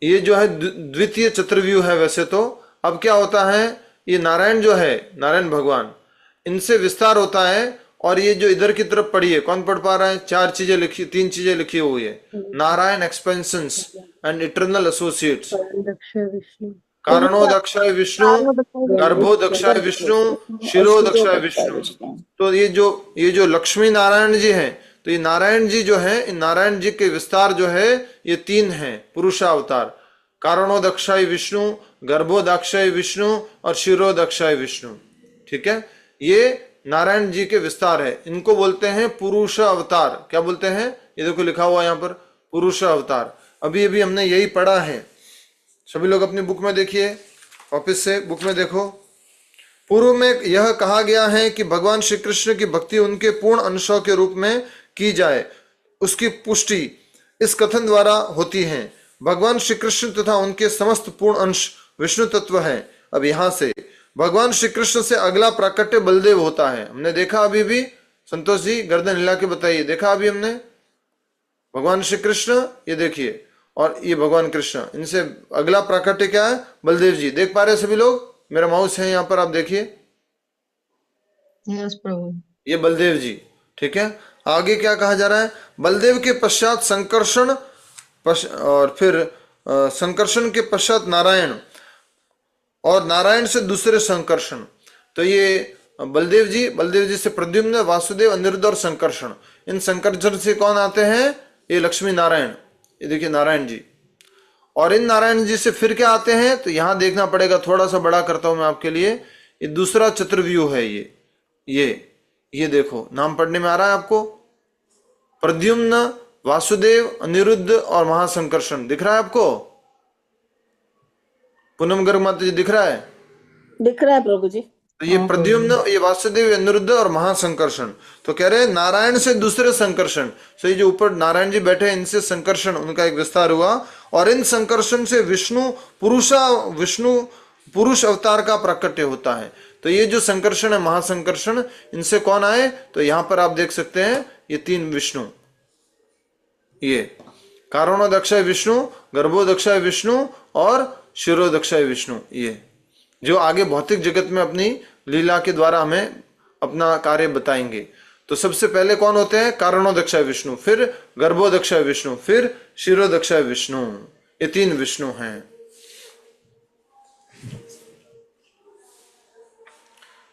ये जो है द्वितीय चतुर्व्यूह है वैसे तो। अब क्या होता है, ये नारायण जो है, नारायण भगवान, इनसे विस्तार होता है, और ये जो इधर की तरफ पढ़ी है, कौन पढ़ पा रहा है, 3 चीजें लिखी हुई है, Narayan expansions and eternal associates, Karanodakshaya Vishnu, Garbhodakshaya Vishnu, Shirodakshaya Vishnu. तो ये जो लक्ष्मी नारायण जी हैं, तो ये नारायण जी जो है, इन नारायण जी के विस्तार जो है ये 3 हैं पुरुषावतार, कारणोदक्षाय विष्णु, गर्भोदक्षाय विष्णु और शिरोदक्षाय विष्णु, ठीक है। ये नारायण जी के विस्तार है, इनको बोलते हैं पुरुष अवतार। क्या बोलते हैं, ये देखो लिखा हुआ यहाँ पर पुरुष अवतार। अभी अभी हमने यही पढ़ा है, सभी लोग अपनी बुक में देखिए, वापस से बुक में देखो। पूर्व में यह कहा गया है कि भगवान श्री कृष्ण की भक्ति उनके पूर्ण अंशों के रूप में की जाए, उसकी पुष्टि इस कथन द्वारा होती है, भगवान श्री कृष्ण तथा उनके समस्त पूर्ण अंश विष्णु तत्व है। अब यहाँ से भगवान श्री कृष्ण से अगला प्राकट्य बलदेव होता है, हमने देखा अभी भी। संतोष जी गर्दन हिला के बताइए, देखा अभी हमने भगवान श्री कृष्ण, ये देखिए, और ये भगवान कृष्ण, इनसे अगला प्राकट्य क्या है, बलदेव जी। देख पा रहे सभी लोग, मेरा माउस है यहाँ पर, आप देखिए, यस प्रभु, ये बलदेव जी, ठीक है। आगे क्या कहा जा रहा है, बलदेव के पश्चात संकर्षण, और फिर संकर्षण के पश्चात नारायण, और नारायण से दूसरे संकर्षण। तो ये बलदेव जी से प्रद्युम्न, वासुदेव, अनिरुद्ध और संकर्षण। इन संकर्षण से कौन आते हैं, ये लक्ष्मी नारायण, ये देखिए नारायण जी। और इन नारायण जी से फिर क्या आते हैं, तो यहां देखना पड़ेगा, थोड़ा सा बड़ा करता हूं मैं आपके लिए। ये दूसरा चतुर्व्यूह है, ये देखो, नाम पढ़ने में आ रहा है आपको, प्रद्युम्न, वासुदेव, अनिरुद्ध और महासंकर्षण, दिख रहा है आपको? पूनम गर्ग माता जी दिख रहा है? दिख रहा है प्रभु जी। तो ये प्रद्युम्न, ये वासुदेव, अनिरुद्ध और महासंकर्षण। तो कह रहे हैं नारायण से दूसरे संकर्षण। तो ये जो ऊपर नारायण जी बैठे हैं, इनसे संकर्षण, उनका एक विस्तार हुआ, और इन संकर्षण से विष्णु पुरुष अवतार का प्राकट्य होता है। तो ये जो संकर्षण है, महासंकर्षण, इनसे कौन आए, तो यहां पर आप देख सकते हैं ये 3 विष्णु, ये कारणोदक्षाय विष्णु, गर्भोदक्षाय विष्णु और शिरोदक्षाय विष्णु, ये जो आगे भौतिक जगत में अपनी लीला के द्वारा हमें अपना कार्य बताएंगे। तो सबसे पहले कौन होते हैं, कारणोदक्षाय विष्णु, फिर गर्भोदक्षाय विष्णु, फिर शिरोदक्षाय विष्णु, ये 3 विष्णु हैं।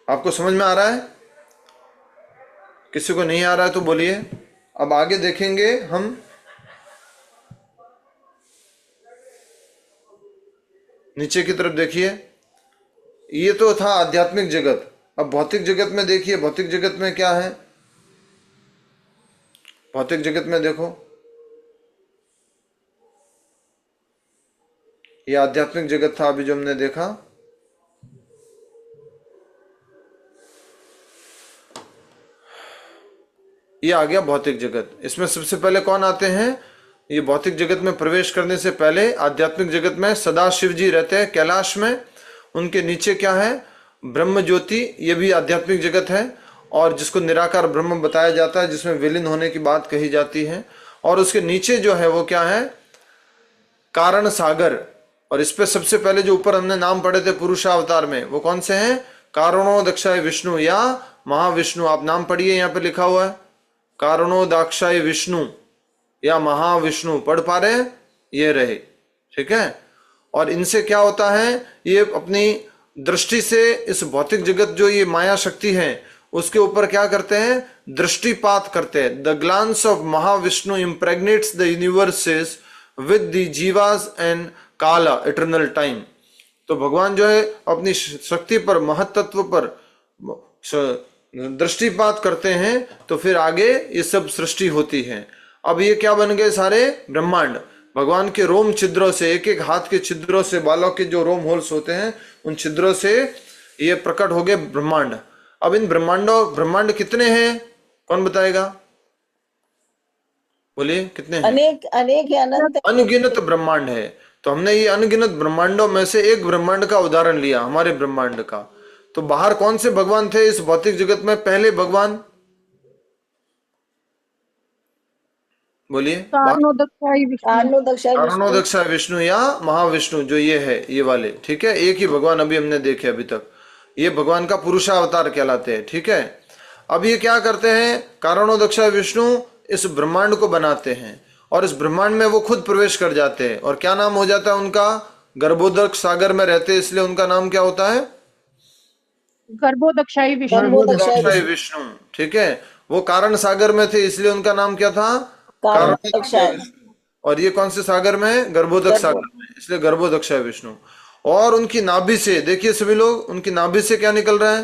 आपको समझ में आ रहा है? किसी को नहीं आ रहा है तो बोलिए। अब आगे देखेंगे हम, नीचे की तरफ देखिए। ये तो था आध्यात्मिक जगत। अब भौतिक जगत में देखिए, भौतिक जगत में क्या है, भौतिक जगत में देखो, ये आध्यात्मिक जगत था अभी जो हमने देखा। ये आ गया भौतिक जगत। इसमें सबसे पहले कौन आते हैं, ये भौतिक जगत में प्रवेश करने से पहले आध्यात्मिक जगत में सदा शिव जी रहते हैं कैलाश में। उनके नीचे क्या है, ब्रह्म ज्योति, ये भी आध्यात्मिक जगत है, और जिसको निराकार ब्रह्म बताया जाता है, जिसमें विलीन होने की बात कही जाती है। और उसके नीचे जो है वो क्या है, कारण सागर। और इस पे सबसे पहले जो ऊपर हमने नाम पढ़े थे पुरुषावतार में, वो कौन से हैं? कारणोदक्षाय विष्णु या महाविष्णु। आप नाम पढ़िए, यहाँ पे लिखा हुआ है कारणोदक्षाय विष्णु या महाविष्णु। पढ़ पा रहे हैं? ये रहे, ठीक है। और इनसे क्या होता है, ये अपनी दृष्टि से इस भौतिक जगत जो ये माया शक्ति है उसके ऊपर क्या करते हैं? दृष्टिपात करते हैं। The glance of Mahavishnu impregnates the universes with the jivas and kala eternal time. तो भगवान जो है अपनी शक्ति पर, महत्त्व पर दृष्टिपात करते हैं, तो फिर आगे ये सब सृष्टि होती है। अब ये क्या बन गए? सारे ब्रह्मांड भगवान के रोम छिद्रों से, एक एक हाथ के छिद्रों से, बालों के जो रोम होल्स होते हैं उन छिद्रों से ये प्रकट हो गए ब्रह्मांड। अब इन ब्रह्मांड कितने हैं? कौन बताएगा? बोलिए कितने हैं? अनेक अनेक है, अनंत है। अनगिनत ब्रह्मांड है। तो हमने ये अनगिनत ब्रह्मांडों में से एक ब्रह्मांड का उदाहरण लिया, हमारे ब्रह्मांड का। तो बाहर कौन से भगवान थे इस भौतिक जगत में? पहले भगवान बोलिए, कारणोदक्षाय विष्णु या महाविष्णु, जो ये है, ये वाले, ठीक है। एक ही भगवान अभी हमने देखे अभी तक, ये भगवान का पुरुषावतार कहलाते हैं, ठीक है। अब ये क्या करते हैं? कारणोदक्षाय विष्णु इस ब्रह्मांड को बनाते हैं और इस ब्रह्मांड में वो खुद प्रवेश कर जाते हैं। और क्या नाम हो जाता है उनका? गर्भोदक सागर में रहते हैं, इसलिए उनका नाम क्या होता है? गर्भोदक्षाई विष्णु, ठीक है। वो कारण सागर में थे, इसलिए उनका नाम क्या था? कारणोदक्षाय। और ये कौन से सागर में? गर्भोदक सागर में, इसलिए गर्भोदक्षाय विष्णु। और उनकी नाभि से, देखिए सभी लोग, उनकी नाभि से क्या निकल रहा है?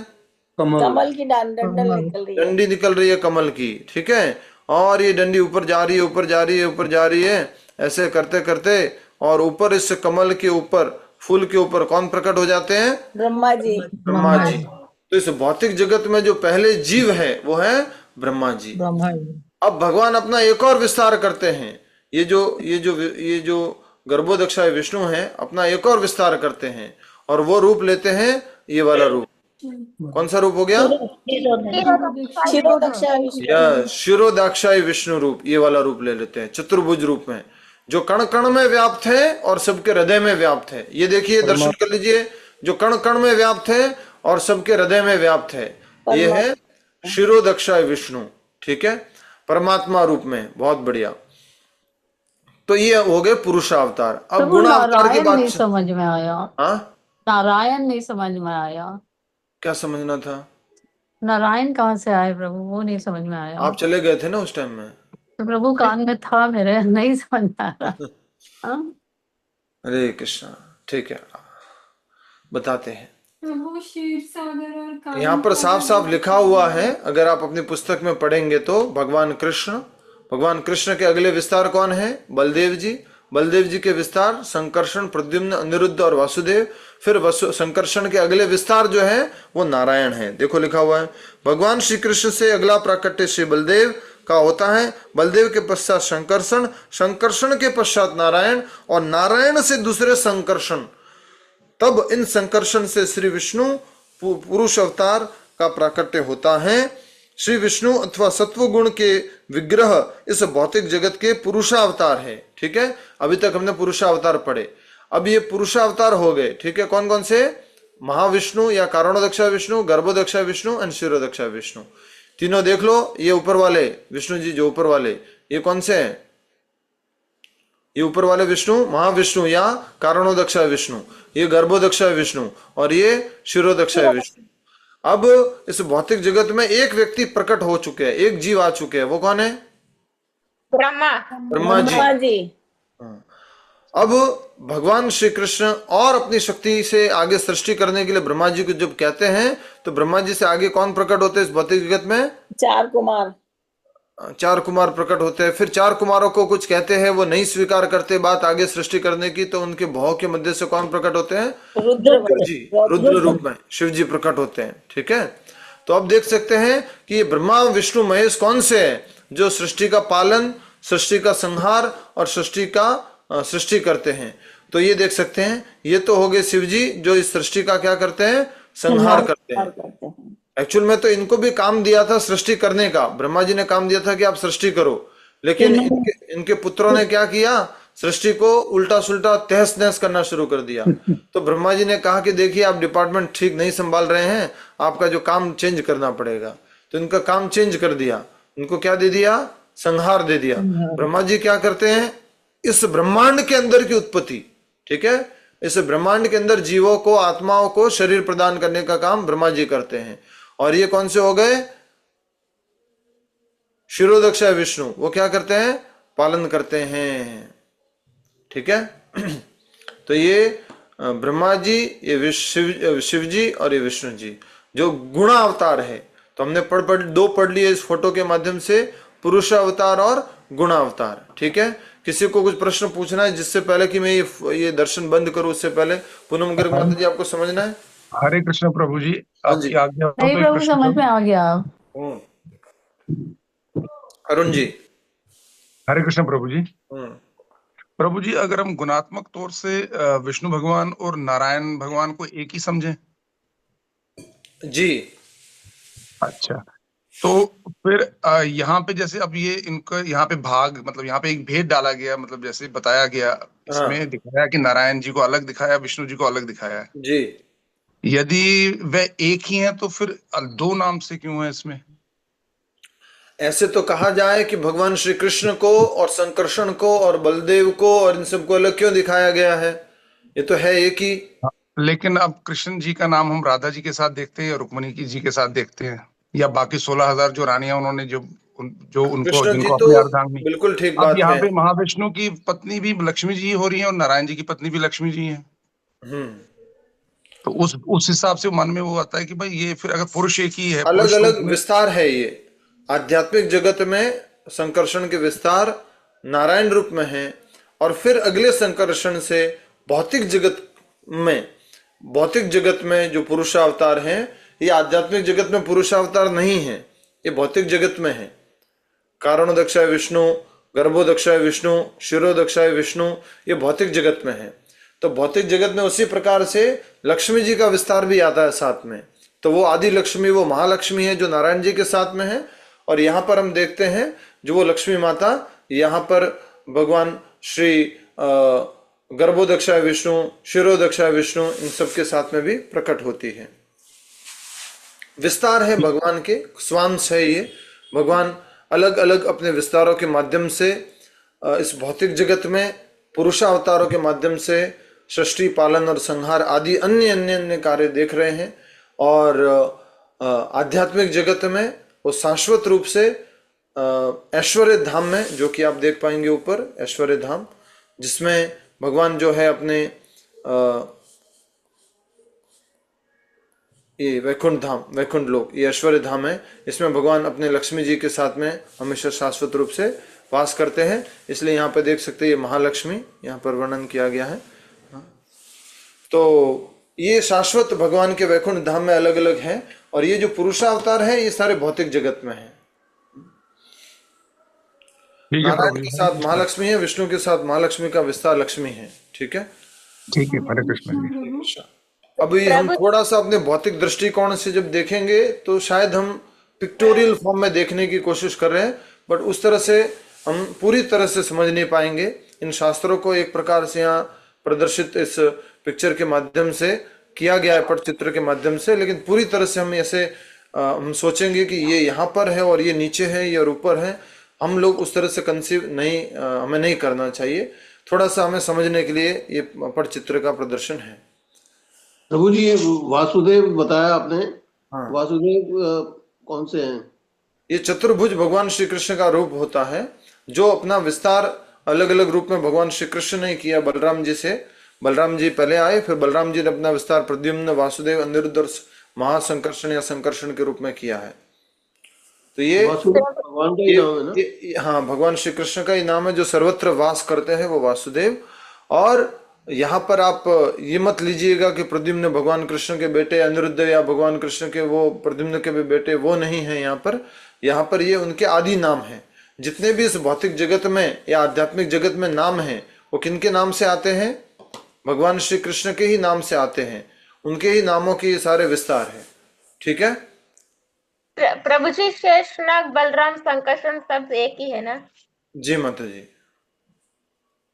कमल की डंडल निकल रही है, डंडी निकल रही है कमल की, ठीक है। और ये डंडी ऊपर जा रही है, ऊपर जा रही है, ऊपर जा रही है, ऐसे करते करते, और ऊपर इस कमल के ऊपर, फूल के ऊपर कौन प्रकट हो जाते हैं? ब्रह्मा जी। ब्रह्मा जी। तो इस भौतिक जगत में जो पहले जीव है वो है ब्रह्मा जी। अब भगवान अपना एक और विस्तार करते हैं। ये जो गर्भोदक्षाय विष्णु है, अपना एक और विस्तार करते हैं और वो रूप लेते हैं, ये वाला रूप। कौन सा रूप हो गया? शिरोदाक्षाय विष्णु रूप, ये वाला रूप ले लेते हैं, चतुर्भुज रूप में, जो कण कण में व्याप्त है और सबके हृदय में व्याप्त है। ये देखिए, दर्शन कर लीजिए, जो कण कण में व्याप्त है और सबके हृदय में व्याप्त है, ये है शिरोदक्षाय विष्णु, ठीक है, परमात्मा रूप में। बहुत बढ़िया। तो ये हो गए पुरुषावतार। अब गुणावतार की बात नहीं समझ में आया। हाँ, नारायण नहीं समझ में आया। क्या समझना था? नारायण कहाँ से आए प्रभु, वो नहीं समझ में आया। आप चले गए थे ना उस टाइम में, तो प्रभु कान में था मेरे, नहीं समझ में आ रहा। हरे कृष्णा, ठीक है, बताते हैं। प्रभु क्षीर सागर और यहाँ पर साफ साफ लिखा हुआ है, अगर आप अपनी पुस्तक में पढ़ेंगे तो, भगवान कृष्ण के अगले विस्तार कौन है? बलदेव जी। बलदेव जी के विस्तार संकर्षण, प्रद्युम्न, अनिरुद्ध और वासुदेव। फिर संकर्षण के अगले विस्तार जो है वो नारायण है। देखो लिखा हुआ है, भगवान श्री कृष्ण से अगला प्राकट्य श्री बलदेव का होता है। बलदेव के पश्चात संकर्षण, संकर्षण के पश्चात नारायण, और नारायण से दूसरे संकर्षण। तब इन संकर्षण से श्री विष्णु पुरुष अवतार का प्राकट्य होता है। श्री विष्णु अथवा सत्व गुण के विग्रह इस भौतिक जगत के पुरुषावतार है, ठीक है। अभी तक हमने पुरुषावतार पढ़े, अब ये पुरुषावतार हो गए, ठीक है। कौन कौन से? महाविष्णु या कारणोदक्षाय विष्णु, गर्भोदक्षाय विष्णु एंड शिरोदक्षाय विष्णु, तीनों देख लो। ये ऊपर वाले विष्णु जी, जो ऊपर वाले, ये कौन से हैं? ये ऊपर वाले विष्णु महाविष्णु या कारणोदक्षाय विष्णु, ये गर्भोदक्षाय विष्णु और ये शिरोदक्षाय विष्णु। अब इस भौतिक जगत में एक व्यक्ति प्रकट हो चुके हैं, एक जीव आ चुके हैं, वो कौन है? ब्रह्मा जी। अब भगवान श्री कृष्ण और अपनी शक्ति से आगे सृष्टि करने के लिए ब्रह्मा जी को जब कहते हैं, तो ब्रह्मा जी से आगे कौन प्रकट होते हैं इस भौतिक जगत में? चार कुमार प्रकट होते हैं। फिर चार कुमारों को कुछ कहते हैं, वो नहीं स्वीकार करते बात आगे सृष्टि करने की, तो उनके भौ के मध्य से कौन प्रकट होते हैं? रुद्र रूप में शिव जी प्रकट होते हैं, ठीक है। तो अब देख सकते हैं कि ये ब्रह्मा विष्णु महेश कौन से है जो सृष्टि का पालन, सृष्टि का संहार और सृष्टि करते हैं। तो ये देख सकते हैं, ये तो हो गए शिव जी जो इस सृष्टि का क्या करते हैं? संहार करते हैं। एक्चुअल में तो इनको भी काम दिया था सृष्टि करने का, ब्रह्मा जी ने काम दिया था कि आप सृष्टि करो, लेकिन इनके पुत्रों ने क्या किया, सृष्टि को उल्टा सुल्टा तहस नहस करना शुरू कर दिया। तो ब्रह्मा जी ने कहा कि देखिए आप डिपार्टमेंट ठीक नहीं संभाल रहे हैं, आपका जो काम चेंज करना पड़ेगा। तो इनका काम चेंज कर दिया, इनको क्या दे दिया, संहार दे दिया। ब्रह्मा जी क्या करते हैं, इस ब्रह्मांड के अंदर की उत्पत्ति, ठीक है, इस ब्रह्मांड के अंदर जीवों को, आत्माओं को शरीर प्रदान करने का काम ब्रह्मा जी करते हैं। और ये कौन से हो गए, शिरोदक्षा विष्णु, वो क्या करते हैं, पालन करते हैं। ठीक है। तो ये ब्रह्मा जी, ये शिव जी और ये विष्णु जी जो गुणावतार है। तो हमने दो पढ़ लिए इस फोटो के माध्यम से, पुरुषावतार और गुणावतार। ठीक है। किसी को कुछ प्रश्न पूछना है जिससे पहले कि मैं ये दर्शन बंद करूं, उससे पहले पूनम गर्ग माता जी आपको समझना है? हरे कृष्ण प्रभु जी, आपकी आज्ञा हो नहीं तो एक प्रभु, प्रश्न समझ में करूं? आ गया। अरुण जी। हरे कृष्ण प्रभु जी। प्रभु जी, अगर हम गुणात्मक तौर से विष्णु भगवान और नारायण भगवान को एक ही समझें जी। अच्छा, तो फिर यहाँ पे जैसे अब ये इनका यहाँ पे भाग, मतलब यहाँ पे एक भेद डाला गया, मतलब जैसे बताया गया, इसमें दिखाया कि नारायण जी को अलग दिखाया, विष्णु जी को अलग दिखाया है जी। यदि वह एक ही है तो फिर दो नाम से क्यों है इसमें? ऐसे तो कहा जाए कि भगवान श्री कृष्ण को और संकर्षण को और बलदेव को और इन सबको अलग क्यों दिखाया गया है, ये तो है एक ही। लेकिन अब कृष्ण जी का नाम हम राधा जी के साथ देखते हैं या रुक्मणी जी के साथ देखते हैं, या बाकी 16,000 जो रानियां उन्होंने जो उनको जिनको अपनी अर्धांगिनी। बिल्कुल ठीक बात अब यहाँ है। पे महाविष्णु की पत्नी भी लक्ष्मी जी हो रही है और नारायण जी की पत्नी भी लक्ष्मी जी है। तो उस हिसाब से मन में वो आता है कि भाई ये फिर अगर पुरुष एक ही है, अलग अलग विस्तार है। ये आध्यात्मिक जगत में संकर्षण के विस्तार नारायण रूप में है, और फिर अगले संकर्षण से भौतिक जगत में जो पुरुषावतार हैं, ये आध्यात्मिक जगत में पुरुषावतार नहीं है, ये भौतिक जगत में है। कारणोदक्षाय विष्णु, गर्भोदक्षाय विष्णु, शिरोदक्षाय विष्णु, ये भौतिक जगत में है। तो भौतिक जगत में उसी प्रकार से लक्ष्मी जी का विस्तार भी आता है साथ में। तो वो आदि लक्ष्मी, वो महालक्ष्मी है जो नारायण जी के साथ में है। और यहाँ पर हम देखते हैं जो वो लक्ष्मी माता यहाँ पर भगवान श्री गर्भोदक्षाय विष्णु, शिरोदक्षाय विष्णु, इन सब के साथ में भी प्रकट होती है। विस्तार है भगवान के, स्वांश है ये। भगवान अलग अलग अपने विस्तारों के माध्यम से इस भौतिक जगत में पुरुषावतारों के माध्यम से सृष्टि, पालन और संहार आदि अन्य अन्य अन्य कार्य देख रहे हैं। और आध्यात्मिक जगत में वो शाश्वत रूप से ऐश्वर्य धाम में, जो कि आप देख पाएंगे ऊपर ऐश्वर्य धाम, जिसमें भगवान जो है अपने ये वैकुंठ धाम, वैकुंठ लोक, ये ऐश्वर्य धाम है। इसमें भगवान अपने लक्ष्मी जी के साथ में हमेशा शाश्वत रूप से वास करते हैं। इसलिए यहाँ पे देख सकते हैं ये महालक्ष्मी यहाँ पर वर्णन किया गया है। तो ये शाश्वत भगवान के वैकुंठ धाम में अलग अलग हैं, और ये जो पुरुषावतार है ये सारे भौतिक जगत में है। नारायण के साथ महालक्ष्मी है, विष्णु के साथ महालक्ष्मी का विस्तार लक्ष्मी है। ठीक है, ठीक है। हरे कृष्ण। अभी हम थोड़ा सा अपने भौतिक दृष्टिकोण से जब देखेंगे तो शायद हम पिक्टोरियल फॉर्म में देखने की कोशिश कर रहे हैं, बट उस तरह से हम पूरी तरह से समझ नहीं पाएंगे। इन शास्त्रों को एक प्रकार से यहाँ प्रदर्शित इस पिक्चर के माध्यम से किया गया है, पटचित्र के माध्यम से, लेकिन पूरी तरह से हम ऐसे हम सोचेंगे कि ये यहाँ पर है और ये नीचे है, ये और ऊपर है, हम लोग उस तरह से कंसीव नहीं, हमें नहीं करना चाहिए। थोड़ा सा हमें समझने के लिए ये पटचित्र का प्रदर्शन है। प्रभु जी, ये वासुदेव बताया आपने। हाँ। वासुदेव कौन से हैं? ये चतुर्भुज भगवान श्री कृष्ण का रूप होता है, जो अपना विस्तार अलग अलग रूप में भगवान श्री कृष्ण ने किया बलराम जी से। बलराम जी पहले आए, फिर बलराम जी ने अपना विस्तार प्रद्युम्न, वासुदेव, अनिरुद्ध और महासंकर्षण या संकर्षण के रूप में किया है। तो ये भगवान का ही नाम है ना? हाँ, भगवान श्री कृष्ण का ही नाम है, जो सर्वत्र वास करते हैं वो वासुदेव। और यहाँ पर आप ये मत लीजिएगा कि प्रद्युम्न भगवान कृष्ण के बेटे, अनिरुद्ध या भगवान कृष्ण के वो प्रद्युम्न के भी बेटे, वो नहीं है यहाँ पर ये उनके आदि नाम है। जितने भी इस भौतिक जगत में या आध्यात्मिक जगत में नाम हैं, वो किनके नाम से आते हैं? भगवान श्री कृष्ण के ही नाम से आते हैं, उनके ही नामों के ये सारे विस्तार है। ठीक है प्रभु जी, शेषनाग, बलराम, संकर्षण सब एक ही है ना? जी माता जी।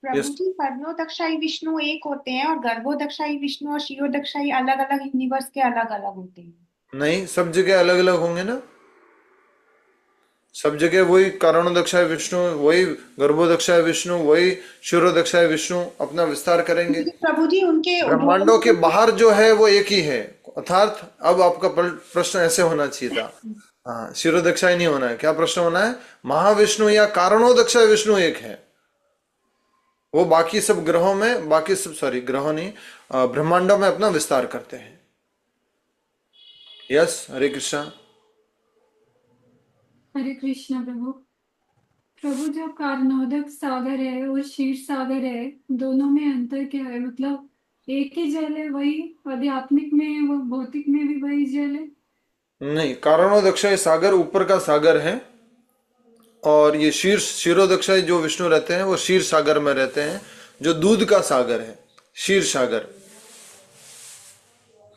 प्रभु यस। जी, परलोदक्षाई विष्णु एक होते हैं और गर्भोदक्षाई विष्णु और क्षीरोदक्षाई अलग अलग यूनिवर्स के अलग अलग होते हैं। नहीं, सब जगह अलग अलग होंगे ना, सब जगह वही कारणोदक्षाय विष्णु, वही गर्भोदक्षाय विष्णु, वही क्षीरोदक्षाय विष्णु अपना विस्तार करेंगे। प्रभु जी, उनके ब्रह्मांडों के बाहर जो है वो एक ही है, अर्थात अब आपका प्रश्न ऐसे होना चाहिए था, हाँ, क्षीरोदक्षाय नहीं होना है। क्या प्रश्न होना है? महाविष्णु या कारणोदक्षाय विष्णु एक है, वो बाकी सब ग्रहों में, बाकी सब, सॉरी ग्रहों नहीं, ब्रह्मांडों में अपना विस्तार करते हैं। यस, हरे कृष्णा। हरे कृष्णा प्रभु। प्रभु, जो कारणोदक सागर है और क्षीर सागर है, दोनों में अंतर क्या है? मतलब एक ही जल है, वही आध्यात्मिक में, वो भौतिक में भी वही जल है? नहीं, कारणोदक्षाय सागर ऊपर का सागर है, और ये क्षीरोदक्षाय जो विष्णु रहते हैं वो क्षीर सागर में रहते हैं, जो दूध का सागर है, क्षीर सागर।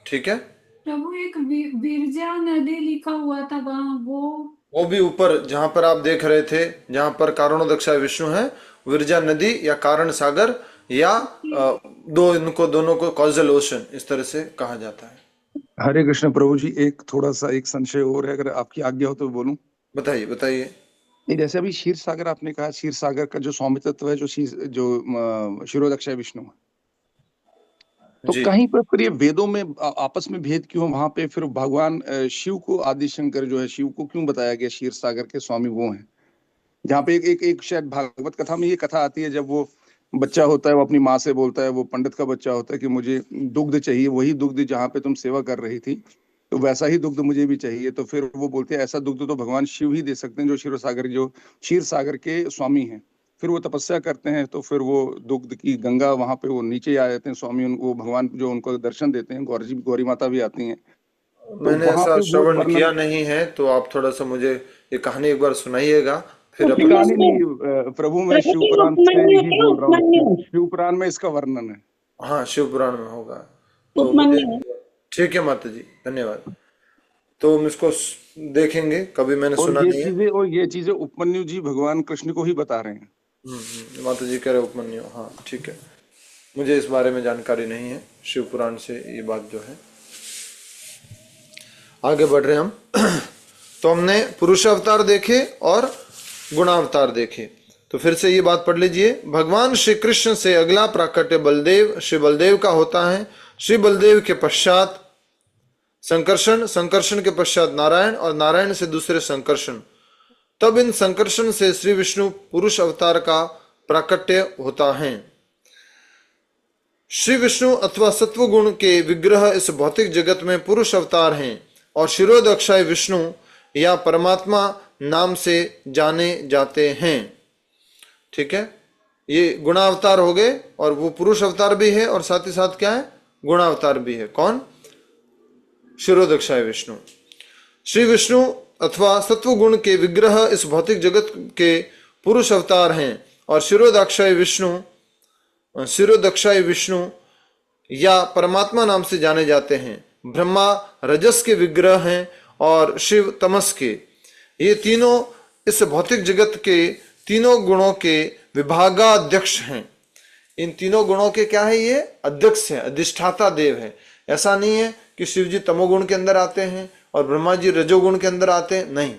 ठीक है प्रभु, एक विरजा नदी लिखा हुआ था वहां, वो भी ऊपर जहां पर आप देख रहे थे, जहां पर कारणोदक्षाय विष्णु है, विरजा नदी या कारण सागर, या दोनों को कॉजल ओशन इस तरह से कहा जाता है। हरे कृष्ण प्रभु जी, एक थोड़ा सा एक संशय और है, अगर आपकी आज्ञा हो तो बोलूं? बताइए बताइए। नहीं, जैसे अभी क्षीर सागर आपने कहा, क्षीर सागर का जो स्वामी तत्व है, जो क्षीरोदक्षाय विष्णु है, तो कहीं पर फिर ये वेदों में आपस में भेद क्यों? वहां पे फिर भगवान शिव को, आदि शंकर जो है, शिव को क्यों बताया गया क्षीर सागर के स्वामी वो हैं? जहाँ पे एक शायद भागवत कथा में ये कथा आती है, जब वो बच्चा होता है, वो अपनी माँ से बोलता है, वो पंडित का बच्चा होता है कि मुझे दुग्ध चाहिए, वही दुग्ध जहाँ पे तुम सेवा कर रही थी, तो वैसा ही दुग्ध मुझे भी चाहिए। तो फिर वो बोलते हैं ऐसा दुग्ध तो भगवान शिव ही दे सकते हैं, जो क्षीर सागर के स्वामी हैं। फिर वो तपस्या करते हैं, तो फिर वो दुग्ध की गंगा वहां पे वो नीचे आ जाते हैं स्वामी, उनको भगवान जो उनको दर्शन देते हैं, गौरी माता भी आती हैं। मैंने ऐसा श्रवण किया नहीं है, तो आप थोड़ा सा मुझे ये कहानी एक बार सुनाइएगा, फिर कहानी नहीं प्रभु, मैं शिव पुराण से ही बोल रहा हूँ, शिव पुराण में इसका वर्णन है। हाँ, शिव पुराण में होगा, तो ठीक है माता जी, धन्यवाद। तो हम इसको देखेंगे, कभी मैंने सुना नहीं है। और ये चीजें उपमन्यु जी भगवान कृष्ण को ही बता रहे हैं। माता जी कह रहे उपमन्यु, हाँ ठीक है, मुझे इस बारे में जानकारी नहीं है, शिव पुराण से ये बात जो है। आगे बढ़ रहे हम। तो हमने पुरुष अवतार देखे और गुणावतार देखे, तो फिर से ये बात पढ़ लीजिए। भगवान श्री कृष्ण से अगला प्राकट्य बलदेव, श्री बलदेव का होता है। श्री बलदेव के पश्चात संकर्षण, संकर्षण के पश्चात नारायण, और नारायण से दूसरे संकर्षण। तब इन संकर्षण से श्री विष्णु पुरुष अवतार का प्राकट्य होता है। श्री विष्णु अथवा सत्व गुण के विग्रह इस भौतिक जगत में पुरुष अवतार हैं, और क्षीरोदक्षाय विष्णु या परमात्मा नाम से जाने जाते हैं। ठीक है, ये गुणावतार हो गए, और वो पुरुष अवतार भी है, और साथ ही साथ क्या है, गुणावतार भी है। कौन? क्षीरोदक्षाय विष्णु। श्री विष्णु अथवा सत्व गुण के विग्रह इस भौतिक जगत के पुरुष अवतार हैं, और क्षीरोदक्षाय विष्णु या परमात्मा नाम से जाने जाते हैं। ब्रह्मा रजस के विग्रह हैं, और शिव तमस के। ये तीनों इस भौतिक जगत के तीनों गुणों के विभागाध्यक्ष हैं। इन तीनों गुणों के क्या है? ये अध्यक्ष है, अधिष्ठाता देव है। ऐसा नहीं है कि शिव जी तमोगुण के अंदर आते हैं और ब्रह्मा जी रजोगुण के अंदर आते हैं, नहीं।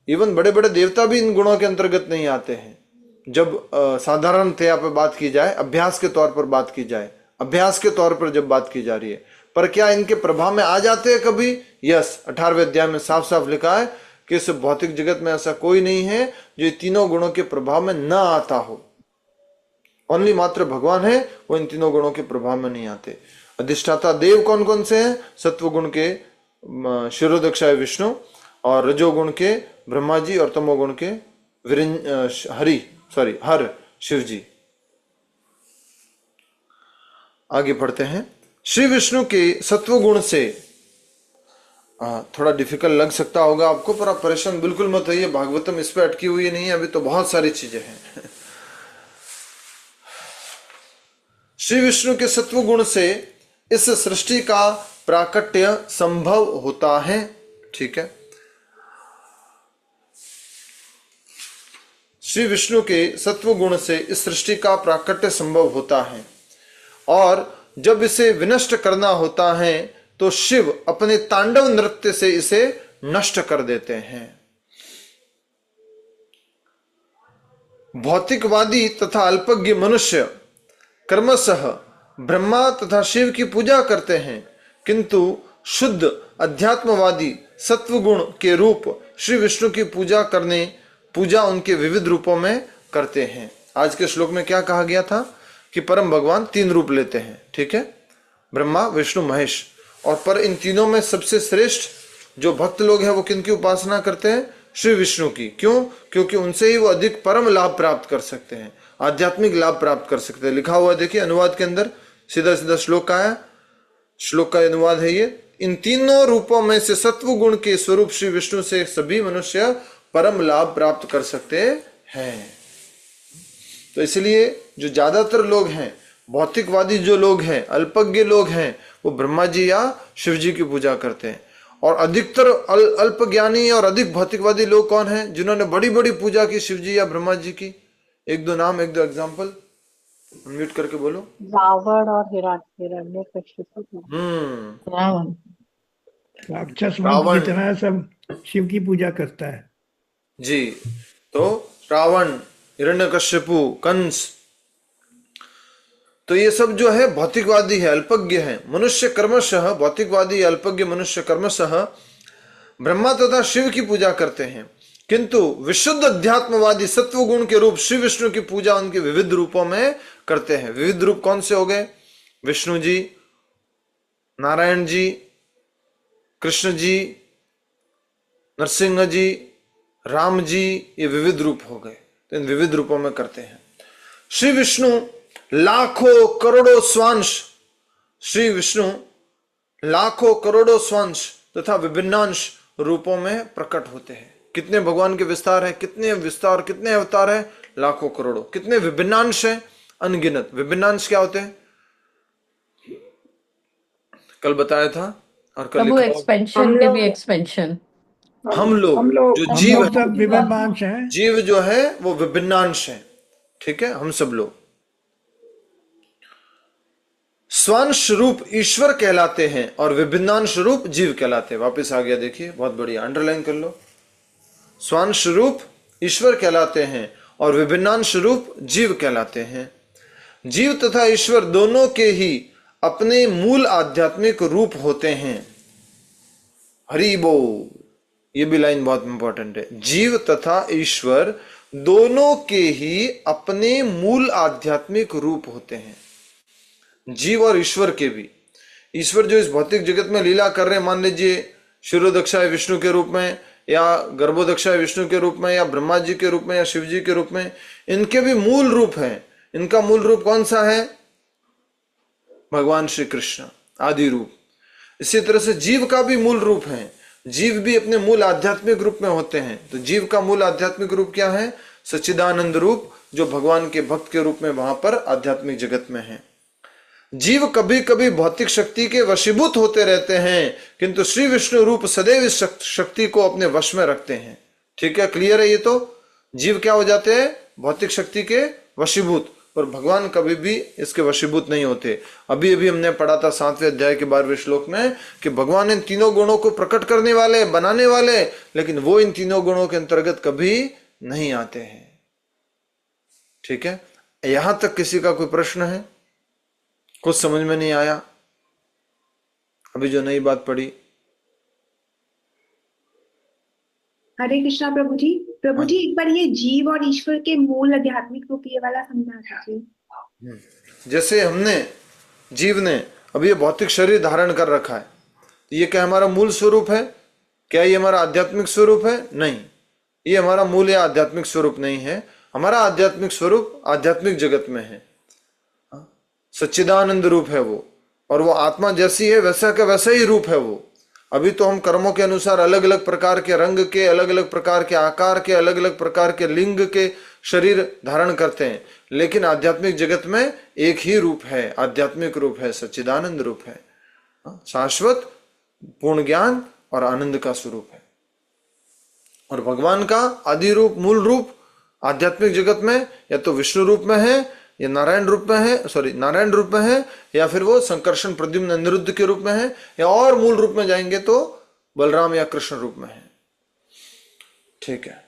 इवन बड़े बड़े देवता भी इन गुणों के अंतर्गत नहीं आते हैं। जब साधारणतया पर बात की जाए, अभ्यास के तौर पर बात की जाए, अभ्यास के तौर पर जब बात की जा रही है, पर क्या इनके प्रभाव में आ जाते हैं कभी? यस, 18वें अध्याय में साफ साफ लिखा है कि इस भौतिक जगत में ऐसा कोई नहीं है जो तीनों गुणों के प्रभाव में न आता हो। ओनली मात्र भगवान है, वो इन तीनों गुणों के प्रभाव में नहीं आते। अधिष्ठाता देव कौन कौन से हैं? सत्वगुण के क्षीरोदक्षाय विष्णु, और रजोगुण के ब्रह्मा जी, और तमोगुण के हर शिव जी। आगे पढ़ते हैं। श्री विष्णु के सत्वगुण से, थोड़ा डिफिकल्ट लग सकता होगा आपको, पर आप परेशान बिल्कुल मत होइए, भागवतम इस पे अटकी हुई नहीं है, अभी तो बहुत सारी चीजें हैं। श्री विष्णु के सत्वगुण से इस सृष्टि का प्राकट्य संभव होता है। ठीक है, श्री विष्णु के सत्व गुण से इस सृष्टि का प्राकट्य संभव होता है, और जब इसे विनष्ट करना होता है तो शिव अपने तांडव नृत्य से इसे नष्ट कर देते हैं। भौतिकवादी तथा अल्पज्ञ मनुष्य क्रमशः ब्रह्मा तथा शिव की पूजा करते हैं, किंतु शुद्ध अध्यात्मवादी सत्वगुण के रूप श्री विष्णु की पूजा उनके विविध रूपों में करते हैं। आज के श्लोक में क्या कहा गया था कि परम भगवान 3 रूप लेते हैं, ठीक है, ब्रह्मा विष्णु महेश, और पर इन तीनों में सबसे श्रेष्ठ जो भक्त लोग हैं वो किनकी उपासना करते हैं? श्री विष्णु की। क्यों? क्योंकि उनसे ही वो अधिक परम लाभ प्राप्त कर सकते हैं, आध्यात्मिक लाभ प्राप्त कर सकते हैं। लिखा हुआ देखिए अनुवाद के अंदर, सीधा सीधा श्लोक का है, श्लोक का अनुवाद है ये, इन तीनों रूपों में से सत्व गुण के स्वरूप श्री विष्णु से सभी मनुष्य परम लाभ प्राप्त कर सकते हैं। तो इसलिए जो ज्यादातर लोग हैं, भौतिकवादी जो लोग हैं, अल्पज्ञ लोग हैं, वो ब्रह्मा जी या शिव जी की पूजा करते हैं। और अधिकतर अल्प ज्ञानी और अधिक भौतिकवादी लोग कौन हैं? जिन्होंने बड़ी बड़ी पूजा की शिव जी या ब्रह्मा जी की। 1-2 नाम, 1-2 एग्जाम्पल म्यूट करके बोलो। रावण और हिरण्यकशिपु। रावण राक्षस वंश जितना सब शिव की पूजा करता है जी। तो रावण, हिरण्यकशिपु, कंस, तो ये सब जो है भौतिकवादी है, अल्पज्ञ है। मनुष्य कर्मशः, भौतिकवादी अल्पज्ञ मनुष्य कर्मशः ब्रह्मा तथा शिव की पूजा करते हैं, किंतु विशुद्ध अध्यात्मवादी सत्व गुण के रूप श्री विष्णु की पूजा उनके विविध रूपों में करते हैं। विविध रूप कौन से हो गए? विष्णु जी, नारायण जी, कृष्ण जी, नरसिंह जी, राम जी, ये विविध रूप हो गए। तो इन विविध रूपों में करते हैं। श्री विष्णु लाखों करोड़ों स्वांश, श्री विष्णु लाखों करोड़ों स्वांश तथा विभिन्नांश रूपों में प्रकट होते हैं। कितने भगवान के विस्तार है, कितने विस्तार, कितने अवतार है? लाखों करोड़ों। कितने विभिन्नांश है? अनगिनत। विभिन्नांश क्या होते हैं? कल बताया था और कल प्रभु एक्सपेंशन के भी एक्सपेंशन। हम लोग जो जीव सब विभिन्नांश हैं। जीव जो है वो विभिन्नांश है, ठीक है, हम सब लोग। स्वांश रूप ईश्वर कहलाते हैं और विभिन्नांश रूप जीव कहलाते हैं। वापस आ गया, देखिए, बहुत बढ़िया, अंडरलाइन कर लो। स्वांश रूप ईश्वर कहलाते हैं और विभिन्नांश रूप जीव कहलाते हैं। जीव तथा ईश्वर दोनों के ही अपने मूल आध्यात्मिक रूप होते हैं। हरि बोल, ये भी लाइन बहुत इंपॉर्टेंट है। जीव तथा ईश्वर दोनों के ही अपने मूल आध्यात्मिक रूप होते हैं। जीव और ईश्वर के भी। ईश्वर जो इस भौतिक जगत में लीला कर रहे हैं, मान लीजिए शिरोदक्षाय विष्णु के रूप में या गर्भोदक्षाय विष्णु के रूप में या ब्रह्मा जी के रूप में या शिव जी के रूप में, इनके भी मूल रूप है। इनका मूल रूप कौन सा है? भगवान श्री कृष्ण, आदि रूप। इसी तरह से जीव का भी मूल रूप है। जीव भी अपने मूल आध्यात्मिक रूप में होते हैं। तो जीव का मूल आध्यात्मिक रूप क्या है? सच्चिदानंद रूप, जो भगवान के भक्त के रूप में वहां पर आध्यात्मिक जगत में है। जीव कभी कभी भौतिक शक्ति के वशीभूत होते रहते हैं, किंतु श्री विष्णु रूप सदैव इस शक्ति को अपने वश में रखते हैं। ठीक है, क्लियर है ये? तो जीव क्या हो जाते हैं? भौतिक शक्ति के वशीभूत, और भगवान कभी भी इसके वशीभूत नहीं होते। अभी अभी हमने पढ़ा था 7वें अध्याय के 12वें श्लोक में कि भगवान इन तीनों गुणों को प्रकट करने वाले, बनाने वाले, लेकिन वो इन तीनों गुणों के अंतर्गत कभी नहीं आते हैं। ठीक है, यहां तक किसी का कोई प्रश्न है? कुछ समझ में नहीं आया? अभी जो नई बात पढ़ी। हरे कृष्णा प्रभु जी। प्रभु जी, एक बार ये जीव और ईश्वर के मूल आध्यात्मिक रूप ये वाला समझा दीजिए। जैसे हमने, जीव ने अभी ये भौतिक शरीर धारण कर रखा है, तो ये क्या हमारा मूल स्वरूप है? क्या ये हमारा आध्यात्मिक स्वरूप है? नहीं, ये हमारा मूल या आध्यात्मिक स्वरूप नहीं है। हमारा आध्यात्मिक स्वरूप आध्यात्मिक जगत में है, सच्चिदानंद रूप है वो, और वो आत्मा जैसी है वैसा का वैसा ही रूप है वो। अभी तो हम कर्मों के अनुसार अलग अलग प्रकार के रंग के, अलग अलग प्रकार के आकार के, अलग अलग प्रकार के लिंग के शरीर धारण करते हैं, लेकिन आध्यात्मिक जगत में एक ही रूप है, आध्यात्मिक रूप है, सच्चिदानंद रूप है, शाश्वत पूर्ण ज्ञान और आनंद का स्वरूप है। और भगवान का आदि रूप, मूल रूप आध्यात्मिक जगत में या तो विष्णु रूप में है या नारायण रूप में है, सॉरी नारायण रूप में है, या फिर वो संकर्षण प्रद्युम्न अनिरुद्ध के रूप में है, या और मूल रूप में जाएंगे तो बलराम या कृष्ण रूप में है। ठीक है।